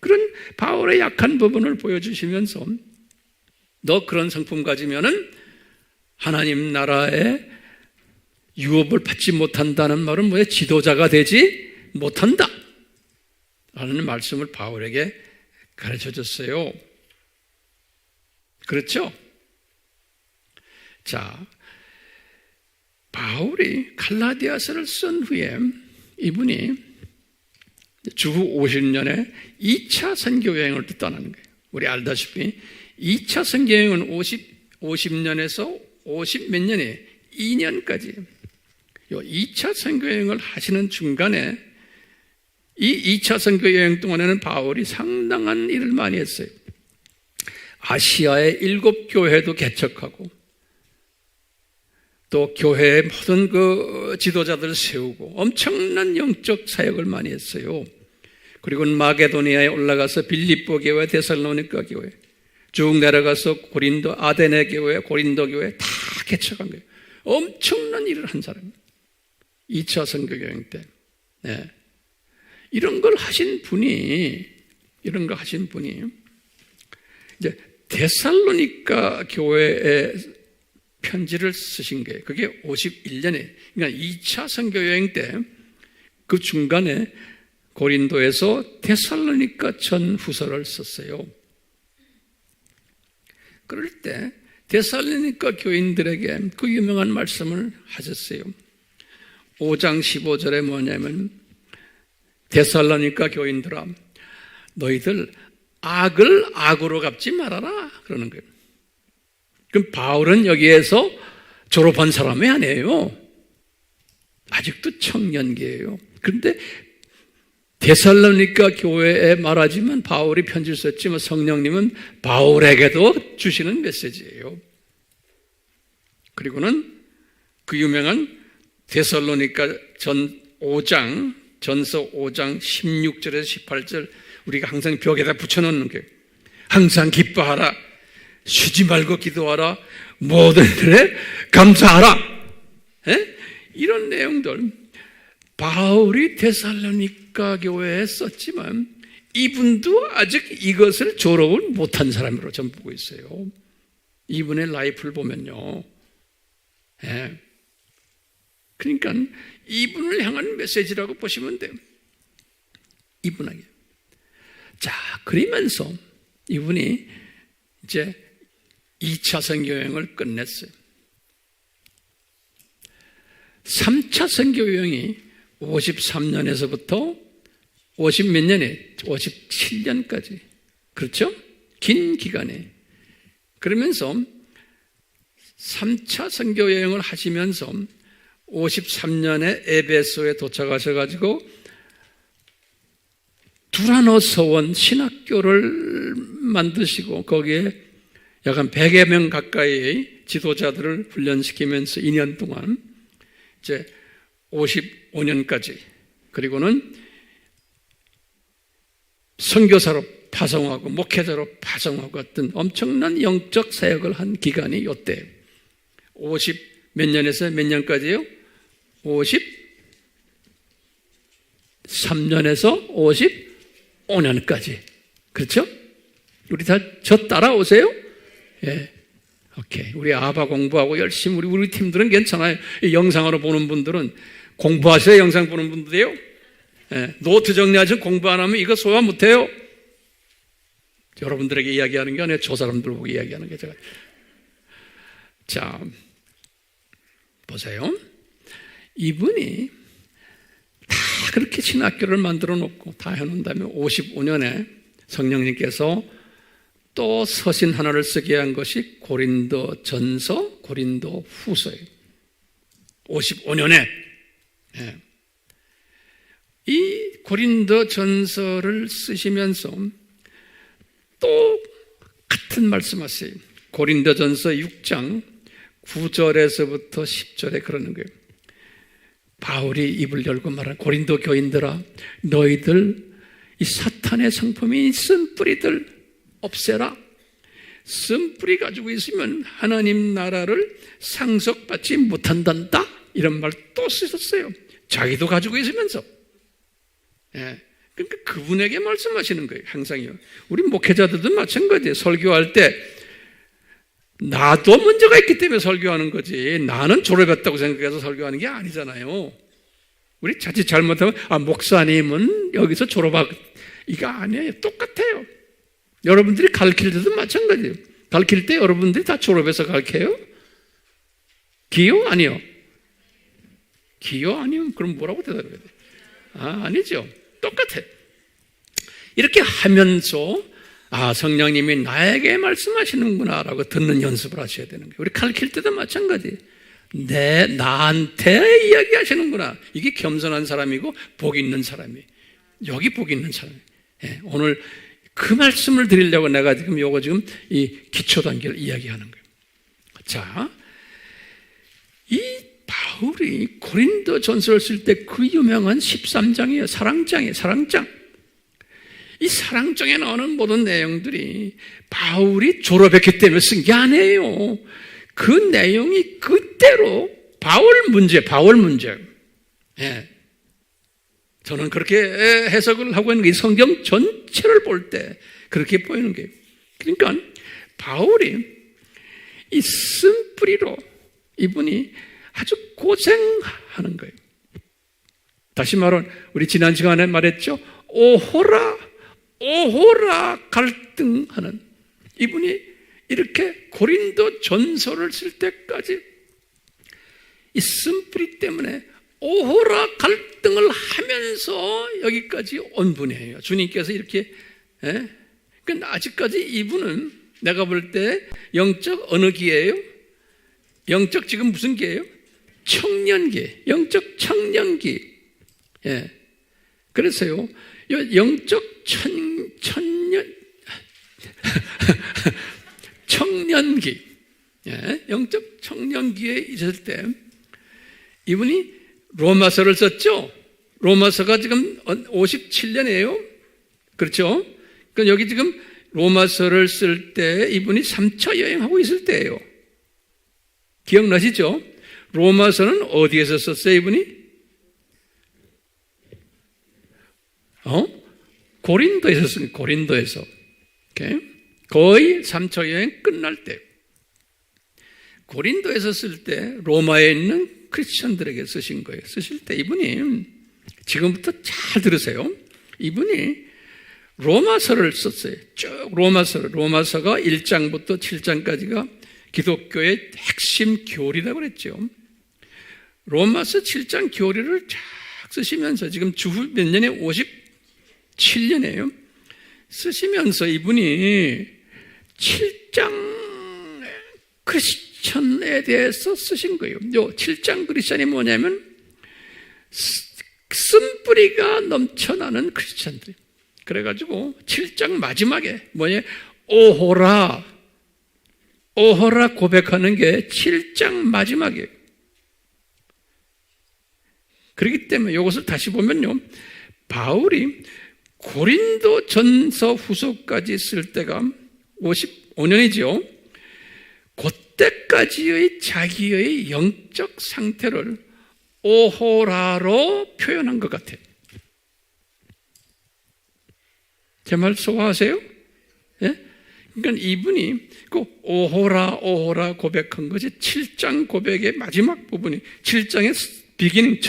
Speaker 1: 그런 바울의 약한 부분을 보여주시면서 너 그런 성품 가지면은 하나님 나라의 유업을 받지 못한다는 말은 뭐예요? 지도자가 되지 못한다 라는 말씀을 바울에게 가르쳐 줬어요. 그렇죠? 자, 바울이 갈라디아서를 쓴 후에 이분이 주후 50년에 2차 선교여행을 또 떠나는 거예요. 우리 알다시피 2차 선교여행은 50년에서 50 몇 년에 2년까지, 이 2차 선교여행을 하시는 중간에 이 2차 선교여행 동안에는 바울이 상당한 일을 많이 했어요. 아시아의 7교회도 개척하고, 또 교회의 모든 그 지도자들을 세우고 엄청난 영적 사역을 많이 했어요. 그리고 마게도니아에 올라가서 빌립보 교회, 데살로니가 교회, 쭉 내려가서 고린도, 아데네 교회, 고린도 교회 다 개척한 거예요. 엄청난 일을 한 사람이에요. 2차 선교여행 때. 네. 이런 걸 하신 분이 이런 거 하신 분이 이제 데살로니가 교회에 편지를 쓰신 게 그게 51년에, 그러니까 2차 선교 여행 때 그 중간에 고린도에서 데살로니가 전후서를 썼어요. 그럴 때 데살로니가 교인들에게 그 유명한 말씀을 하셨어요. 5장 15절에 뭐냐면 데살로니가 교인들아 너희들 악을 악으로 갚지 말아라 그러는 거예요. 그럼 바울은 여기에서 졸업한 사람이 아니에요. 아직도 청년기예요. 그런데 데살로니가 교회에 말하지만 바울이 편지를 썼지만 성령님은 바울에게도 주시는 메시지예요. 그리고는 그 유명한 데살로니가 전서 5장 16절에서 18절 우리가 항상 벽에다 붙여놓는 게 항상 기뻐하라 쉬지 말고 기도하라 모든 일에 감사하라 이런 내용들 바울이 데살로니가 교회에 썼지만 이분도 아직 이것을 졸업을 못한 사람으로 전 보고 있어요. 이분의 라이프를 보면요. 그러니까 이분을 향한 메시지라고 보시면 돼요. 이분에게. 자, 그러면서 이분이 이제 2차 선교여행을 끝냈어요. 3차 선교여행이 53년에서부터 50 몇 년에 57년까지 그렇죠? 긴 기간에 그러면서 3차 선교여행을 하시면서 53년에 에베소에 도착하셔가지고 두라노 서원 신학교를 만드시고 거기에 약 한 100여 명 가까이의 지도자들을 훈련시키면서 2년 동안 이제 55년까지 그리고는 선교사로 파송하고 목회자로 파송하고 어떤 엄청난 영적 사역을 한 기간이 이때 50 몇 년에서 몇 년까지요? 53년에서 55년까지 그렇죠? 우리 다 저 따라오세요? 예. 오케이. 우리 아바 공부하고 열심히 우리 팀들은 괜찮아요. 영상으로 보는 분들은 공부하셔야 영상 보는 분들이에요. 예. 노트 정리하시면 공부 안 하면 이거 소화 못 해요. 여러분들에게 이야기하는 게 아니라 저 사람들 보고 이야기하는 게 제가. 자, 보세요. 이분이 다 그렇게 신학교를 만들어 놓고 다 해놓은 다음에 55년에 성령님께서 또 서신 하나를 쓰게 한 것이 고린도 전서, 고린도 후서예요. 55년에. 예. 이 고린도 전서를 쓰시면서 또 같은 말씀하세요. 고린도 전서 6장 9절에서부터 10절에 그러는 거예요. 바울이 입을 열고 말하는 고린도 교인들아 너희들 이 사탄의 성품인 쓴뿌리들 없애라. 쓴뿌리 가지고 있으면 하나님 나라를 상속받지 못한단다. 이런 말 또 쓰셨어요. 자기도 가지고 있으면서. 예. 그러니까 그분에게 말씀하시는 거예요. 항상요. 우리 목회자들도 마찬가지예요. 설교할 때 나도 문제가 있기 때문에 설교하는 거지 나는 졸업했다고 생각해서 설교하는 게 아니잖아요. 우리 자칫 잘못하면 목사님은 여기서 졸업하고 이거 아니에요. 똑같아요. 여러분들이 가르칠 때도 마찬가지예요. 가르칠 때 여러분들이 다 졸업해서 가르쳐요? 기요? 아니요? 기요? 아니면 그럼 뭐라고 대답해야 돼요? 아니죠. 똑같아요. 이렇게 하면서 성령님이 나에게 말씀하시는구나 라고 듣는 연습을 하셔야 되는 거예요. 우리 가르칠 때도 마찬가지예요. 나한테 이야기하시는구나. 이게 겸손한 사람이고 복 있는 사람이에요. 여기 복 있는 사람이에요. 예, 오늘 그 말씀을 드리려고 내가 지금 이 기초 단계를 이야기하는 거예요. 자, 이 바울이 고린도 전서를 쓸 때 그 유명한 13장이에요. 사랑장이에요. 사랑장. 이 사랑장에 나오는 모든 내용들이 바울이 졸업했기 때문에 쓴 게 아니에요. 그 내용이 그대로 바울 문제. 예. 저는 그렇게 해석을 하고 있는 게 성경 전체 전체를 볼 때 그렇게 보이는 거예요. 그러니까 바울이 이 쓴뿌리로 이분이 아주 고생하는 거예요. 다시 말하면 우리 지난 시간에 말했죠. 오호라 갈등하는 이분이 이렇게 고린도 전서를 쓸 때까지 이 쓴뿌리 때문에 오호라 갈등을 하면서 여기까지 온 분이에요. 주님께서 이렇게. 그러니까 아직까지 이분은 내가 볼 때 영적 어느 기예요? 영적 지금 무슨 기예요? 청년기, 영적 청년기. 그래서요, 영적 청년기, 영적 청년기에 있을 때 이분이 로마서를 썼죠. 로마서가 지금 57년이에요. 그렇죠? 그러니까 여기 지금 로마서를 쓸 때 이분이 3차 여행하고 있을 때예요. 기억나시죠? 로마서는 어디에서 썼어요, 이분이? 고린도에서 썼어요. 고린도에서. 거의 3차 여행 끝날 때. 고린도에서 쓸 때 로마에 있는 크리스천들에게 쓰신 거예요. 쓰실 때 이분이 지금부터 잘 들으세요. 이분이 로마서를 썼어요. 쭉 로마서가 1장부터 7장까지가 기독교의 핵심 교리라고 그랬죠. 로마서 7장 교리를 쫙 쓰시면서 지금 주후 몇 년에 57년이에요. 쓰시면서 이분이 7장 크리스천에 대해서 쓰신 거예요. 요 7장 크리스천이 뭐냐면 쓴뿌리가 넘쳐나는 크리스천들. 그래가지고 7장 마지막에 뭐냐? 오호라 고백하는 게 7장 마지막이에요. 그렇기 때문에 이것을 다시 보면요, 바울이 고린도 전서 후서까지 쓸 때가 55년이죠. 그때까지의 자기의 영적 상태를 오호라로 표현한 것 같아요. 제 말 소화하세요? 예? 그러니까 이분이 그 오호라 고백한 것이 7장 고백의 마지막 부분이 7장의 비기닝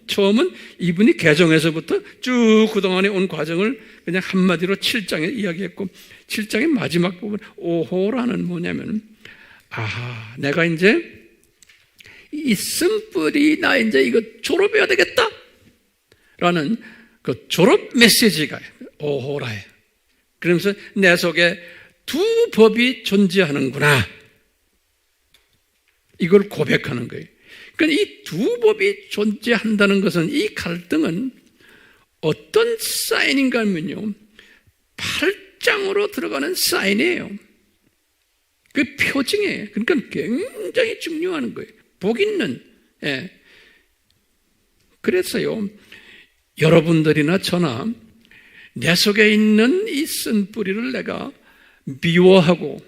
Speaker 1: 처음은 이분이 개정에서부터 쭉 그동안에 온 과정을 그냥 한마디로 7장에 이야기했고 7장의 마지막 부분 오호라는 뭐냐면 내가 이제 이 쓴뿌리 나 이제 이거 졸업해야 되겠다 라는 그 졸업 메시지가 오호라예요. 그러면서 내 속에 두 법이 존재하는구나 이걸 고백하는 거예요. 그러니까 이 두 법이 존재한다는 것은 이 갈등은 어떤 사인인가 하면요 8장으로 들어가는 사인이에요. 그 표징이에요. 그러니까 굉장히 중요한 거예요. 복 있는. 그래서요 여러분들이나 저나 내 속에 있는 이 쓴뿌리를 내가 미워하고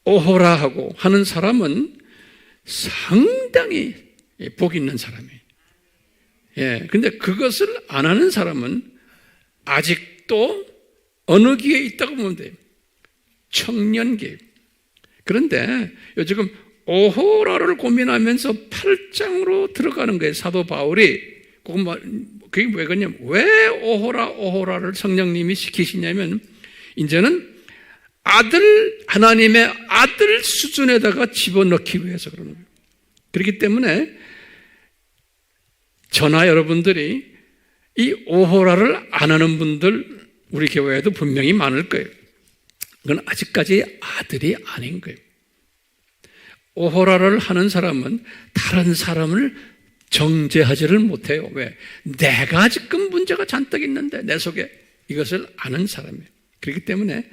Speaker 1: 오호라하고 하는 사람은 상당히 복 있는 사람이에요. 근데 그것을 안 하는 사람은 아직도 어느 기에 있다고 보면 돼요. 청년기. 그런데 요즘 오호라를 고민하면서 8장으로 들어가는 거예요. 사도 바울이. 그게 왜 그러냐면 왜 오호라를 성령님이 시키시냐면 이제는 하나님의 아들 수준에다가 집어넣기 위해서 그러는 거예요. 그렇기 때문에 저나 여러분들이 이 오호라를 안 하는 분들 우리 교회에도 분명히 많을 거예요. 그건 아직까지 아들이 아닌 거예요. 오호라를 하는 사람은 다른 사람을 정죄하지를 못해요. 왜? 내가 지금 문제가 잔뜩 있는데 내 속에 이것을 아는 사람이에요. 그렇기 때문에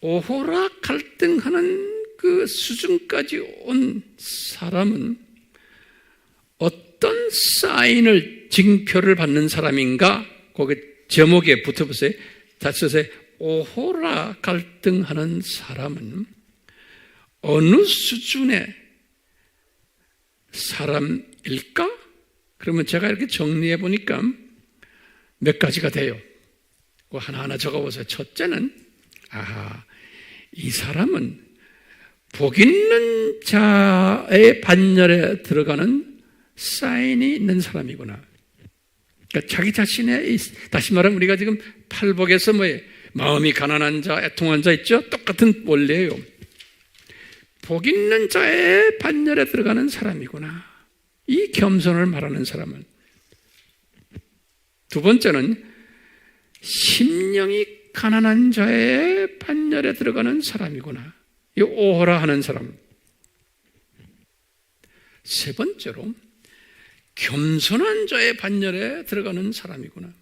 Speaker 1: 오호라 갈등하는 그 수준까지 온 사람은 어떤 사인을 징표를 받는 사람인가? 거기 제목에 붙어보세요. 다시 써서 오호라 갈등하는 사람은 어느 수준의 사람일까? 그러면 제가 이렇게 정리해 보니까 몇 가지가 돼요. 하나하나 적어보세요. 첫째는, 이 사람은 복 있는 자의 반열에 들어가는 사인이 있는 사람이구나. 그러니까 자기 자신의, 다시 말하면 우리가 지금 팔복에서 마음이 가난한 자, 애통한 자 있죠? 똑같은 원리예요. 복 있는 자의 반열에 들어가는 사람이구나. 이 겸손을 말하는 사람은. 두 번째는 심령이 가난한 자의 반열에 들어가는 사람이구나. 이 오호라 하는 사람. 세 번째로 겸손한 자의 반열에 들어가는 사람이구나.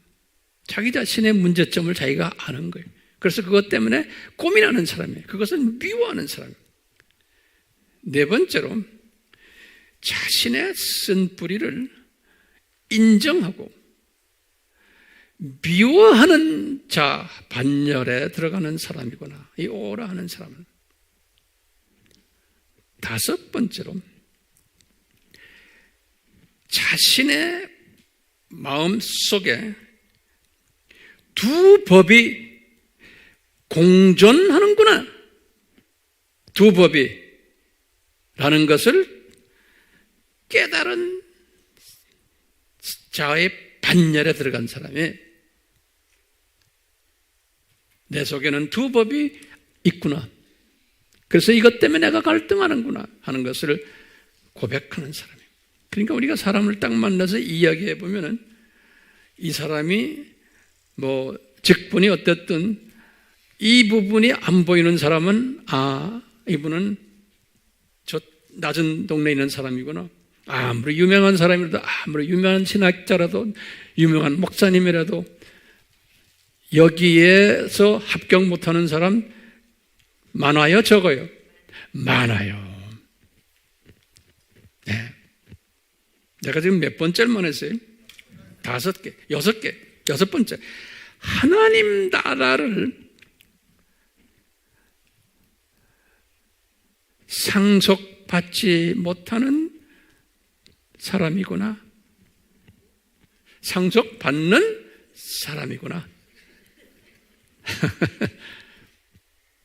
Speaker 1: 자기 자신의 문제점을 자기가 아는 거예요. 그래서 그것 때문에 고민하는 사람이에요. 그것을 미워하는 사람이에요. 네 번째로 자신의 쓴뿌리를 인정하고 미워하는 자 반열에 들어가는 사람이구나. 이 오라 하는 사람은. 다섯 번째로 자신의 마음 속에 두 법이 공존하는구나. 두 법이 라는 것을 깨달은 자의 반열에 들어간 사람이 내 속에는 두 법이 있구나. 그래서 이것 때문에 내가 갈등하는구나 하는 것을 고백하는 사람이에요. 그러니까 우리가 사람을 딱 만나서 이야기해 보면은 이 사람이 직분이 어쨌든 이 부분이 안 보이는 사람은 이분은 저 낮은 동네에 있는 사람이구나. 아무리 유명한 사람이라도, 아무리 유명한 신학자라도, 유명한 목사님이라도 여기에서 합격 못하는 사람 많아요, 적어요? 많아요. 네. 내가 지금 몇 번째만 했어요? 5개, 6개, 6번째. 하나님 나라를 상속받지 못하는 사람이구나. 상속받는 사람이구나.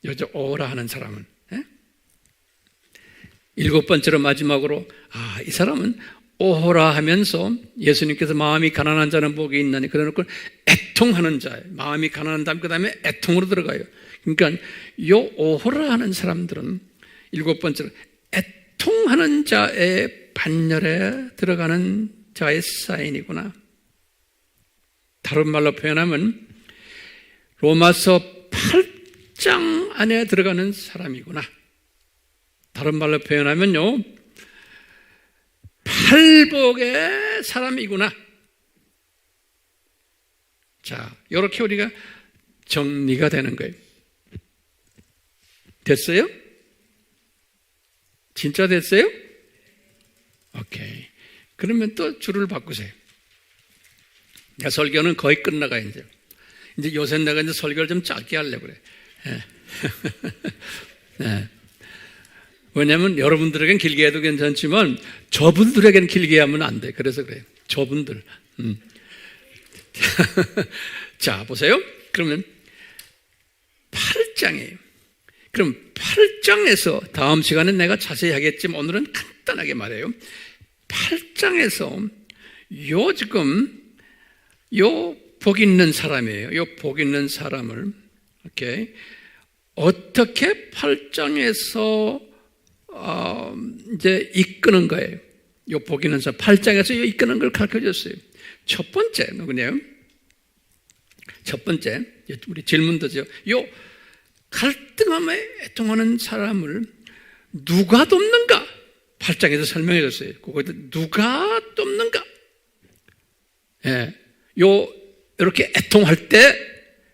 Speaker 1: 여자 오라 하는 사람은. 7번째로 마지막으로 이 사람은 오호라 하면서 예수님께서 마음이 가난한 자는 복이 있나니 그래놓고 애통하는 자, 마음이 가난한 다음 그 다음에 애통으로 들어가요. 그러니까 이 오호라 하는 사람들은 7번째로 애통하는 자의 반열에 들어가는 자의 사인이구나. 다른 말로 표현하면 로마서 8장 안에 들어가는 사람이구나. 다른 말로 표현하면요, 팔복의 사람이구나. 자, 이렇게 우리가 정리가 되는 거예요. 됐어요? 진짜 됐어요? 오케이. 그러면 또 줄을 바꾸세요. 내 설교는 거의 끝나가요, 이제. 이제 요새 내가 이제 설교를 좀 짧게 하려고 그래. 네. 왜냐하면 여러분들에겐 길게 해도 괜찮지만 저분들에겐 길게 하면 안 돼. 그래서 그래요. 저분들. 자, 보세요. 그러면 8장이에요. 그럼 8장에서 다음 시간에 내가 자세히 하겠지만 오늘은 간단하게 말해요. 8장에서 요 복 있는 사람이에요. 요 복 있는 사람을 어떻게 8장에서 이제 이끄는 거예요. 요 복 있는 사람 8장에서 요 이끄는 걸 가르쳐 줬어요. 첫 번째 누구냐? 첫 번째 우리 질문도죠. 요 갈등함에 애통하는 사람을 누가 돕는가? 8장에서 설명해 줬어요. 그거에 누가 돕는가? 예. 이렇게 애통할 때,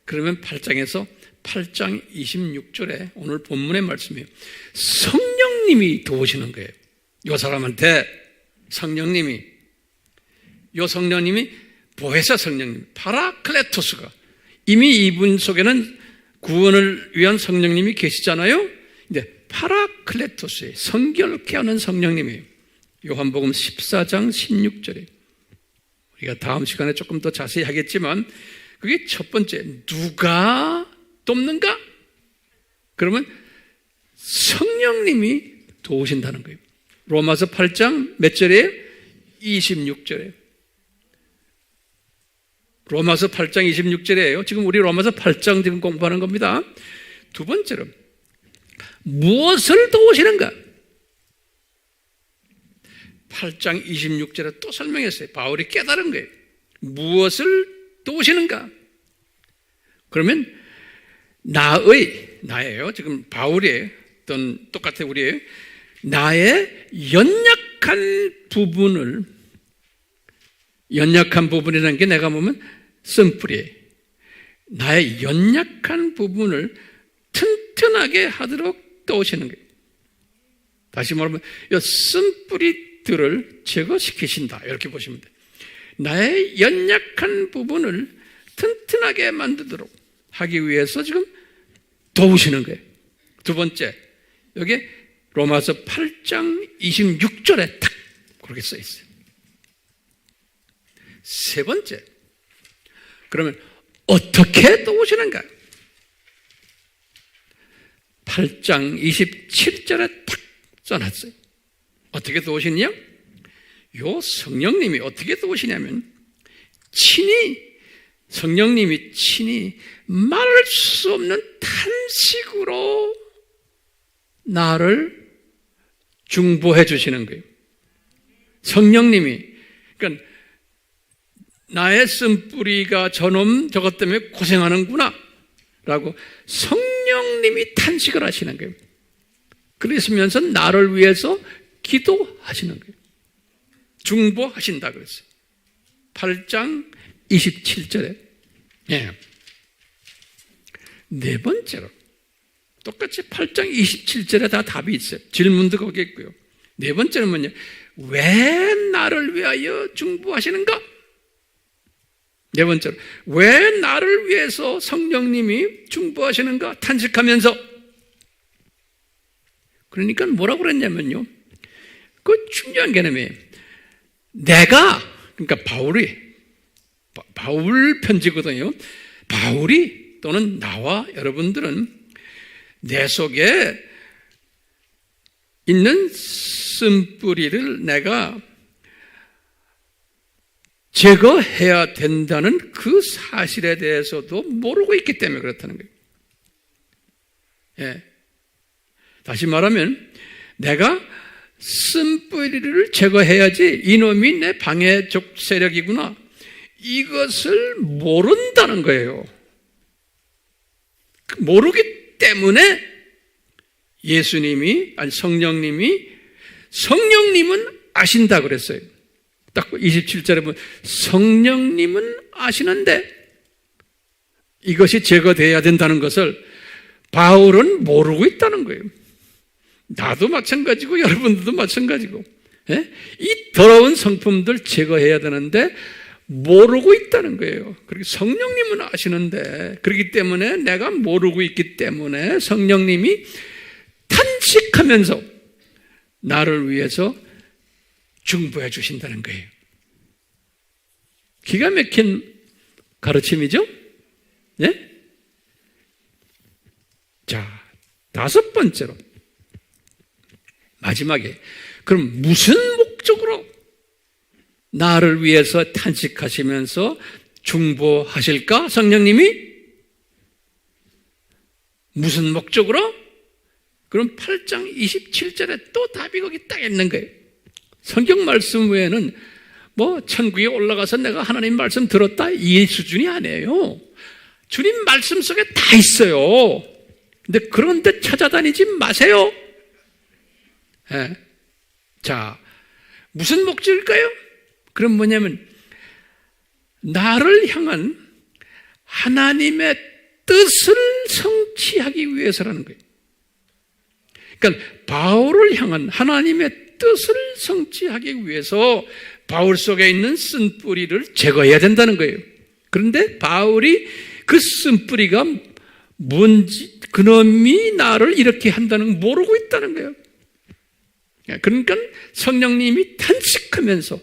Speaker 1: 그러면 8장 26절에 오늘 본문의 말씀이에요. 성령님이 도우시는 거예요. 요 사람한테 성령님이, 보혜사 성령님, 파라클레토스가 이미 이분 속에는 구원을 위한 성령님이 계시잖아요. 근데 파라클레토스의 성결케 하는 성령님이에요. 요한복음 14장 16절에 우리가 다음 시간에 조금 더 자세히 하겠지만 그게 첫 번째. 누가 돕는가? 그러면 성령님이 도우신다는 거예요. 로마서 8장 몇 절에? 26절에. 로마서 8장 26절이에요. 지금 우리 로마서 8장 지금 공부하는 겁니다. 두 번째로 무엇을 도우시는가? 8장 26절에 또 설명했어요. 바울이 깨달은 거예요. 무엇을 도우시는가? 그러면 나예요. 지금 바울의 어떤 똑같아 우리의 나의 연약한 부분이라는 게 내가 보면 쓴뿌리예요. 나의 연약한 부분을 튼튼하게 하도록 도우시는 거예요. 다시 말하면 이 쓴뿌리들을 제거시키신다 이렇게 보시면 돼요. 나의 연약한 부분을 튼튼하게 만들도록 하기 위해서 지금 도우시는 거예요. 두 번째, 여기 로마서 8장 26절에 딱 그렇게 써 있어요. 세 번째, 그러면 어떻게 도우시는가? 8장 27절에 딱 써놨어요. 어떻게 도우시냐? 요 성령님이 어떻게 도우시냐면 성령님이 친히 말할 수 없는 탄식으로 나를 중보해 주시는 거예요. 성령님이, 그러니까 나의 쓴뿌리가 저놈 저것 때문에 고생하는구나 라고 성령님이 탄식을 하시는 거예요. 그러시면서 나를 위해서 기도하시는 거예요. 중보하신다 그랬어요. 8장 27절에. 예. 네 번째로 똑같이 8장 27절에 다 답이 있어요. 질문도 거기 있고요. 네 번째는 뭐냐? 왜 나를 위하여 중보하시는가? 네 번째로 왜 나를 위해서 성령님이 중보하시는가? 탄식하면서. 그러니까 뭐라고 그랬냐면요, 그 중요한 개념이에요. 그러니까 바울 편지거든요. 바울이 또는 나와 여러분들은 내 속에 있는 쓴뿌리를 내가 제거해야 된다는 그 사실에 대해서도 모르고 있기 때문에 그렇다는 거예요. 예. 다시 말하면 내가 쓴뿌리를 제거해야지 이놈이 내 방해적 세력이구나, 이것을 모른다는 거예요. 모르기 때문에 성령님은 아신다 그랬어요. 딱 27절에 보면 성령님은 아시는데 이것이 제거되어야 된다는 것을 바울은 모르고 있다는 거예요. 나도 마찬가지고 여러분들도 마찬가지고, 예? 이 더러운 성품들 제거해야 되는데 모르고 있다는 거예요. 그리고 성령님은 아시는데, 그렇기 때문에 내가 모르고 있기 때문에 성령님이 탄식하면서 나를 위해서 중보해 주신다는 거예요. 기가 막힌 가르침이죠? 예? 자, 다섯 번째로 마지막에, 그럼 무슨 목적으로 나를 위해서 탄식하시면서 중보하실까? 성령님이 무슨 목적으로? 그럼 8장 27절에 또 답이 거기 딱 있는 거예요. 성경 말씀 외에는 뭐 천국에 올라가서 내가 하나님 말씀 들었다 이 수준이 아니에요. 주님 말씀 속에 다 있어요. 근데 그런데 찾아다니지 마세요. 네. 자, 무슨 목적일까요? 그럼 뭐냐면 나를 향한 하나님의 뜻을 성취하기 위해서라는 거예요. 그러니까 바울을 향한 하나님의 뜻을 성취하기 위해서 바울 속에 있는 쓴뿌리를 제거해야 된다는 거예요. 그런데 바울이 그 쓴뿌리가 뭔지, 그놈이 나를 이렇게 한다는 걸 모르고 있다는 거예요. 그러니까 성령님이 탄식하면서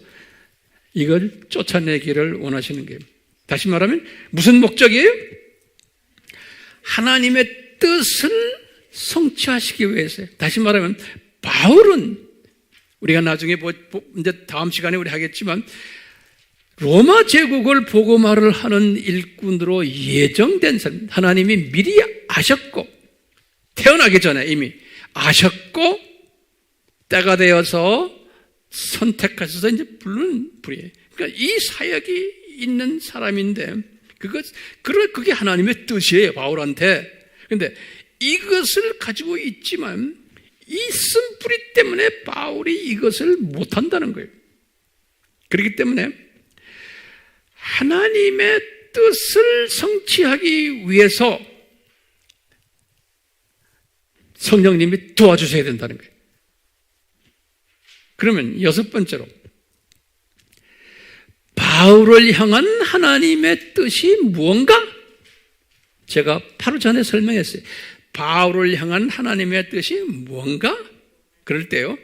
Speaker 1: 이걸 쫓아내기를 원하시는 거예요. 다시 말하면 무슨 목적이에요? 하나님의 뜻을 성취하시기 위해서요. 다시 말하면 바울은 우리가 나중에 이제 다음 시간에 우리 하겠지만 로마 제국을 복음화를 하는 일꾼으로 예정된 사람, 하나님이 미리 아셨고 태어나기 전에 이미 아셨고 때가 되어서 선택하셔서 이제 부르는 분이에요. 그러니까 이 사역이 있는 사람인데 그게 하나님의 뜻이에요, 바울한테. 그런데 이것을 가지고 있지만 이 쓴뿌리 때문에 바울이 이것을 못한다는 거예요. 그렇기 때문에 하나님의 뜻을 성취하기 위해서 성령님이 도와주셔야 된다는 거예요. 그러면 여섯 번째로 바울을 향한 하나님의 뜻이 무언가? 제가 바로 전에 설명했어요. 바울을 향한 하나님의 뜻이 무언가? 그럴 때요,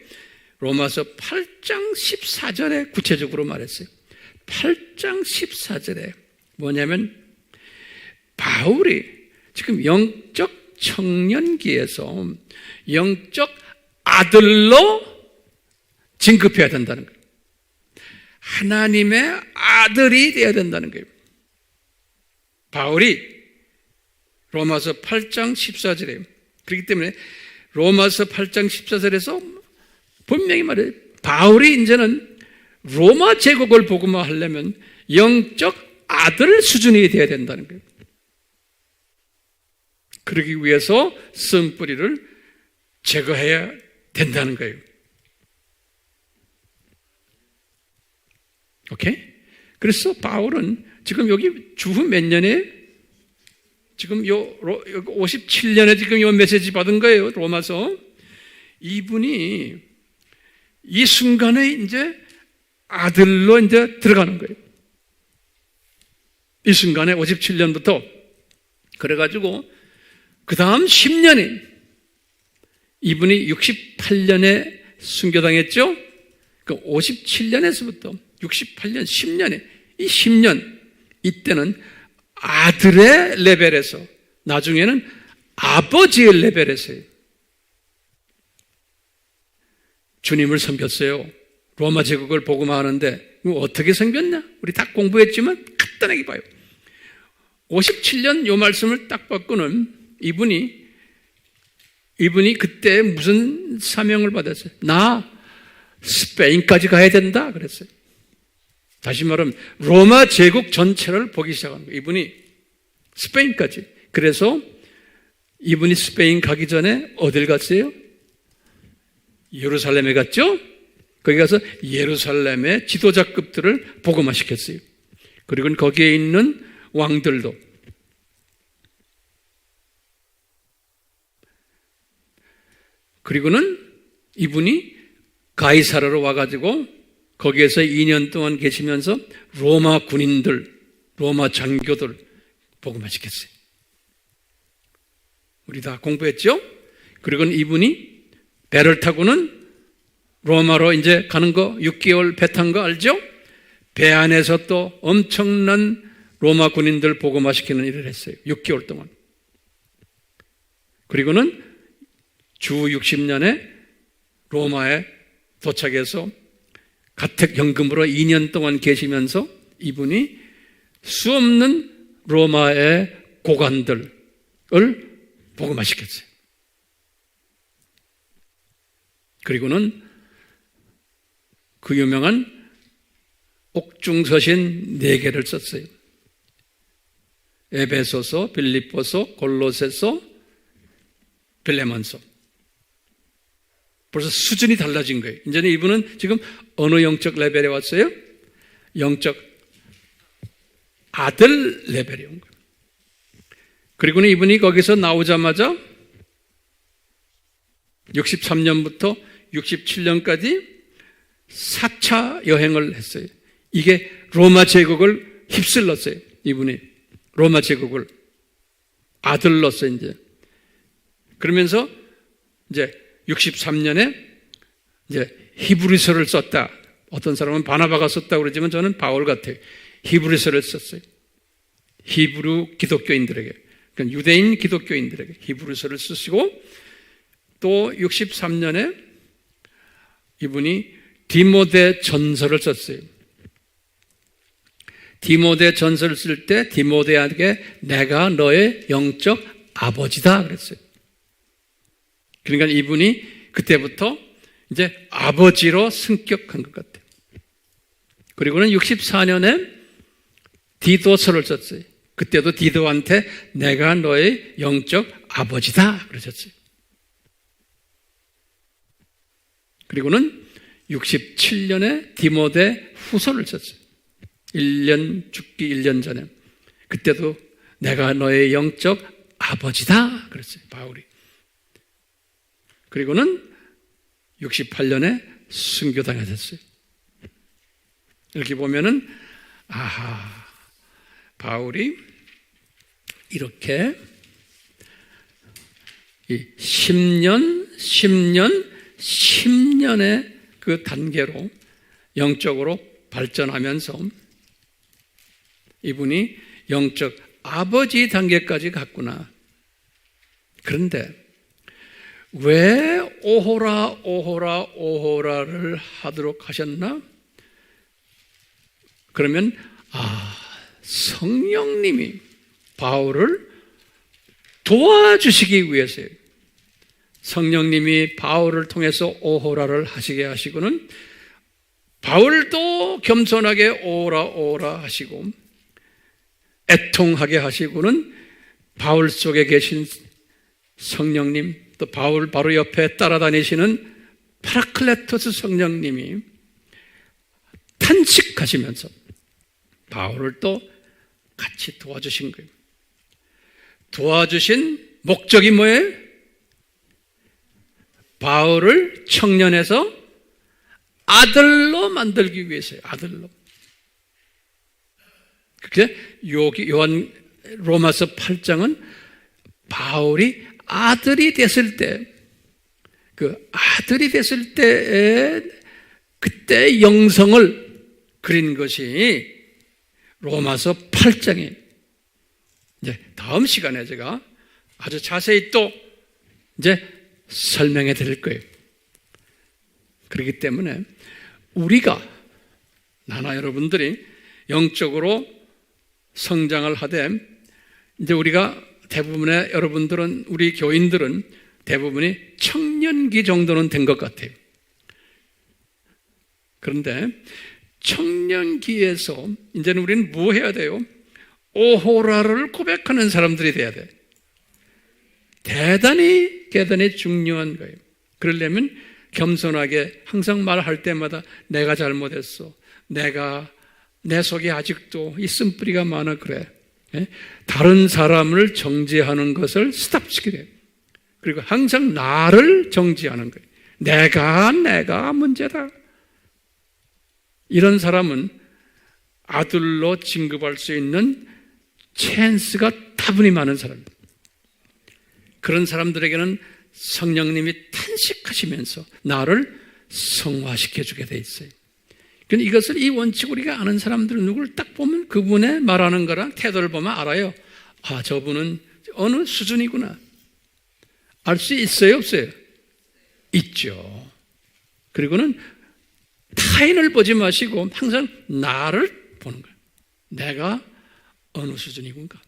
Speaker 1: 로마서 8장 14절에 구체적으로 말했어요. 8장 14절에 뭐냐면 바울이 지금 영적 청년기에서 영적 아들로 진급해야 된다는 거예요. 하나님의 아들이 되어야 된다는 거예요. 바울이 로마서 8장 14절에 그렇기 때문에 로마서 8장 14절에서 분명히 말해요. 바울이 이제는 로마 제국을 복음화하려면 영적 아들 수준이 되어야 된다는 거예요. 그러기 위해서 쓴뿌리를 제거해야 된다는 거예요. 오케이? 그래서 바울은 지금 여기 주후 몇 년에 지금 57년에 지금 요 메시지 받은 거예요. 로마서. 이분이 이 순간에 이제 아들로 이제 들어가는 거예요. 이 순간에 57년부터. 그래가지고 그 다음 10년에 이분이 68년에 순교당했죠? 그 57년에서부터 68년, 10년에 이 10년 이때는 아들의 레벨에서 나중에는 아버지의 레벨에서요. 주님을 섬겼어요. 로마 제국을 복음화하는데 어떻게 섬겼냐? 우리 다 공부했지만 간단하게 봐요. 57년 요 말씀을 딱 받고는 이분이 그때 무슨 사명을 받았어요? 나 스페인까지 가야 된다 그랬어요. 다시 말하면 로마 제국 전체를 보기 시작한 거예요. 이분이 스페인까지. 그래서 이분이 스페인 가기 전에 어딜 갔어요? 예루살렘에 갔죠? 거기 가서 예루살렘의 지도자급들을 복음화시켰어요. 그리고 거기에 있는 왕들도. 그리고는 이분이 가이사라로 와가지고 거기에서 2년 동안 계시면서 로마 군인들, 로마 장교들 복음화시켰어요. 우리 다 공부했죠? 그리고 이분이 배를 타고는 로마로 이제 가는 거 6개월 배 탄 거 알죠? 배 안에서 또 엄청난 로마 군인들 복음화시키는 일을 했어요. 6개월 동안. 그리고는 주 60년에 로마에 도착해서 가택연금으로 2년 동안 계시면서 이분이 수없는 로마의 고관들을 복음화시켰어요. 그리고는 그 유명한 옥중서신 4개를 썼어요. 에베소서, 빌립보서, 골로새서, 빌레몬서. 벌써 수준이 달라진 거예요. 이제는 이분은 지금 어느 영적 레벨에 왔어요? 영적 아들 레벨에 온 거예요. 그리고는 이분이 거기서 나오자마자 63년부터 67년까지 4차 여행을 했어요. 이게 로마 제국을 휩쓸렀어요. 이분이 로마 제국을 아들로서 이제 그러면서 이제 63년에 이제 히브리서를 썼다. 어떤 사람은 바나바가 썼다고 그러지만 저는 바울 같아요. 히브리서를 썼어요. 히브리 기독교인들에게, 그러니까 유대인 기독교인들에게 히브리서를 쓰시고, 또 63년에 이분이 디모데 전서를 썼어요. 디모데 전서를 쓸 때 디모데에게 내가 너의 영적 아버지다 그랬어요. 그러니까 이분이 그때부터 이제 아버지로 승격한 것 같아요. 그리고는 64년에 디도서를 썼어요. 그때도 디도한테 내가 너의 영적 아버지다 그러셨어요. 그리고는 67년에 디모데 후서를 썼어요. 1년 죽기 1년 전에. 그때도 내가 너의 영적 아버지다 그랬어요, 바울이. 그리고는 68년에 순교당하셨어요. 이렇게 보면은 아하, 바울이 이렇게 10년의 그 단계로 영적으로 발전하면서 이분이 영적 아버지 단계까지 갔구나. 그런데 왜 오호라를 하도록 하셨나? 그러면 성령님이 바울을 도와주시기 위해서요. 성령님이 바울을 통해서 오호라를 하시게 하시고는 바울도 겸손하게 오라 하시고 애통하게 하시고는 바울 속에 계신 성령님, 또 바울 바로 옆에 따라다니시는 파라클레토스 성령님이 탄식하시면서 바울을 또 같이 도와주신 거예요. 도와주신 목적이 뭐예요? 바울을 청년에서 아들로 만들기 위해서요. 아들로. 그게 요한 로마서 8장은 바울이 아들이 됐을 때, 그 아들이 됐을 때에 그때 영성을 그린 것이 로마서 8장이에요. 이제 다음 시간에 제가 아주 자세히 또 이제 설명해 드릴 거예요. 그렇기 때문에 우리가, 나나 여러분들이 영적으로 성장을 하되, 이제 우리가 대부분의 여러분들은, 우리 교인들은 대부분이 청년기 정도는 된 것 같아요. 그런데 청년기에서 이제는 우리는 뭐 해야 돼요? 오호라를 고백하는 사람들이 돼야 돼. 대단히 중요한 거예요. 그러려면 겸손하게 항상 말할 때마다 내가 잘못했어. 내 속에 아직도 이 쓴뿌리가 많아 그래. 다른 사람을 정죄하는 것을 스탑시키래요. 그리고 항상 나를 정죄하는 거예요. 내가 문제다. 이런 사람은 아들로 진급할 수 있는 찬스가 다분히 많은 사람입니다. 그런 사람들에게는 성령님이 탄식하시면서 나를 성화시켜주게 돼 있어요. 그런데 이것을, 이 원칙 우리가 아는 사람들은 누구를 딱 보면 그분의 말하는 거랑 태도를 보면 알아요. 저분은 어느 수준이구나. 알 수 있어요, 없어요? 있죠. 그리고는 타인을 보지 마시고 항상 나를 보는 거예요. 내가 어느 수준이군가.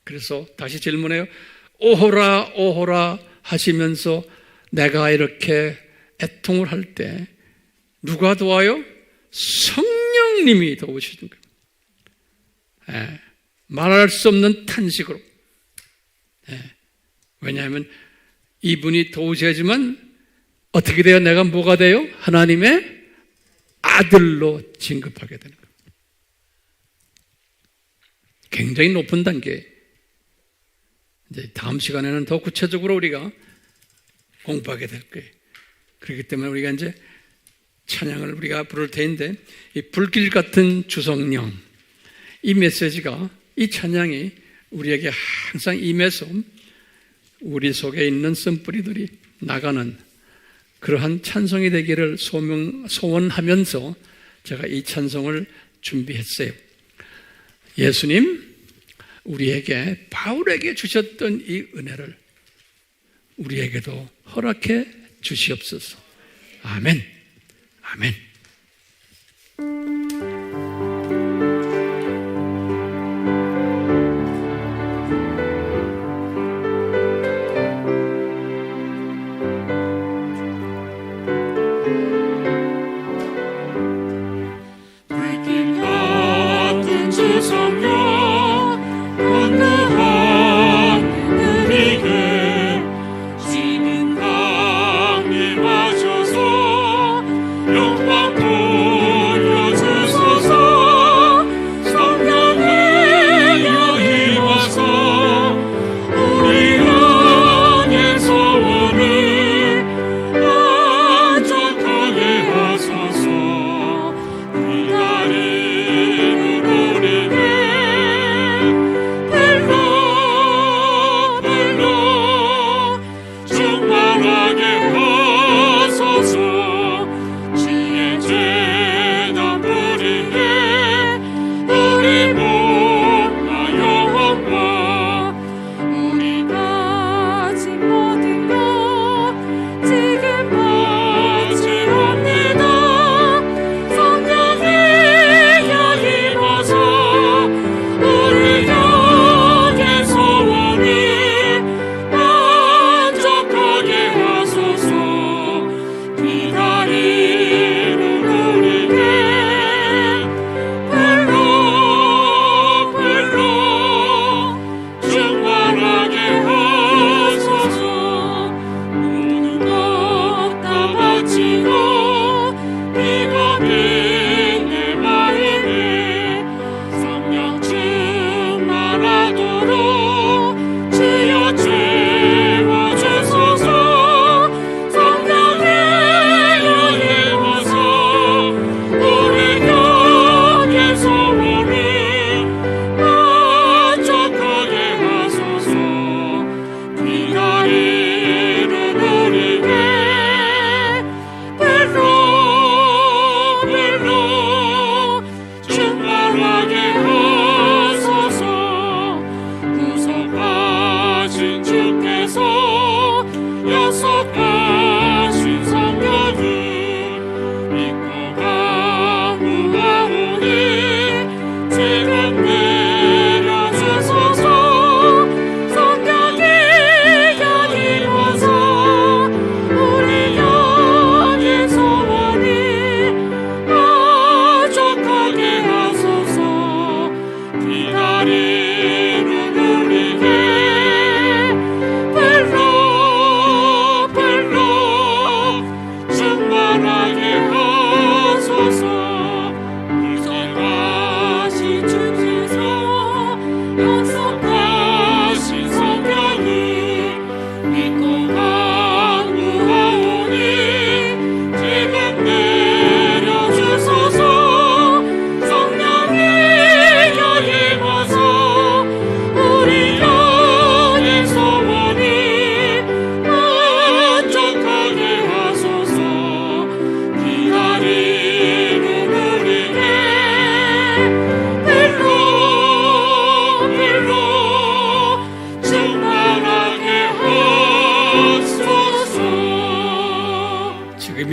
Speaker 1: 그래서 다시 질문해요. 오호라 하시면서 내가 이렇게 애통을 할 때 누가 도와요? 성령님이 도우시는 거예요. 말할 수 없는 탄식으로. 왜냐하면 이분이 도우셔야지만 어떻게 돼요? 내가 뭐가 돼요? 하나님의 아들로 진급하게 되는 거예요. 굉장히 높은 단계. 이제 다음 시간에는 더 구체적으로 우리가 공부하게 될 거예요. 그렇기 때문에 우리가 이제 찬양을 우리가 부를 텐데, 이 불길 같은 주성령, 이 메시지가, 이 찬양이 우리에게 항상 임해서 우리 속에 있는 쓴뿌리들이 나가는 그러한 찬송이 되기를 소원하면서 제가 이 찬송을 준비했어요. 예수님, 우리에게 바울에게 주셨던 이 은혜를 우리에게도 허락해 주시옵소서. 아멘. 아멘.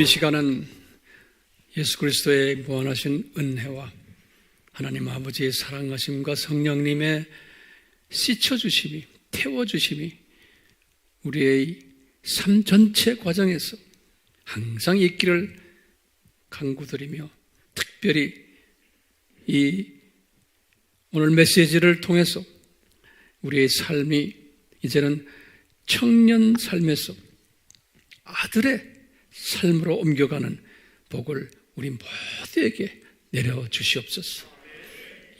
Speaker 1: 이 시간은 예수 그리스도의 무한하신 은혜와 하나님 아버지의 사랑하심과 성령님의 씻어주심이, 태워주심이 우리의 삶 전체 과정에서 항상 있기를 간구드리며, 특별히 이 오늘 메시지를 통해서 우리의 삶이 이제는 청년 삶에서 아들의 삶으로 옮겨가는 복을 우리 모두에게 내려주시옵소서.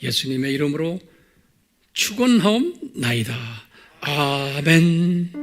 Speaker 1: 예수님의 이름으로 축원하옵나이다. 아멘.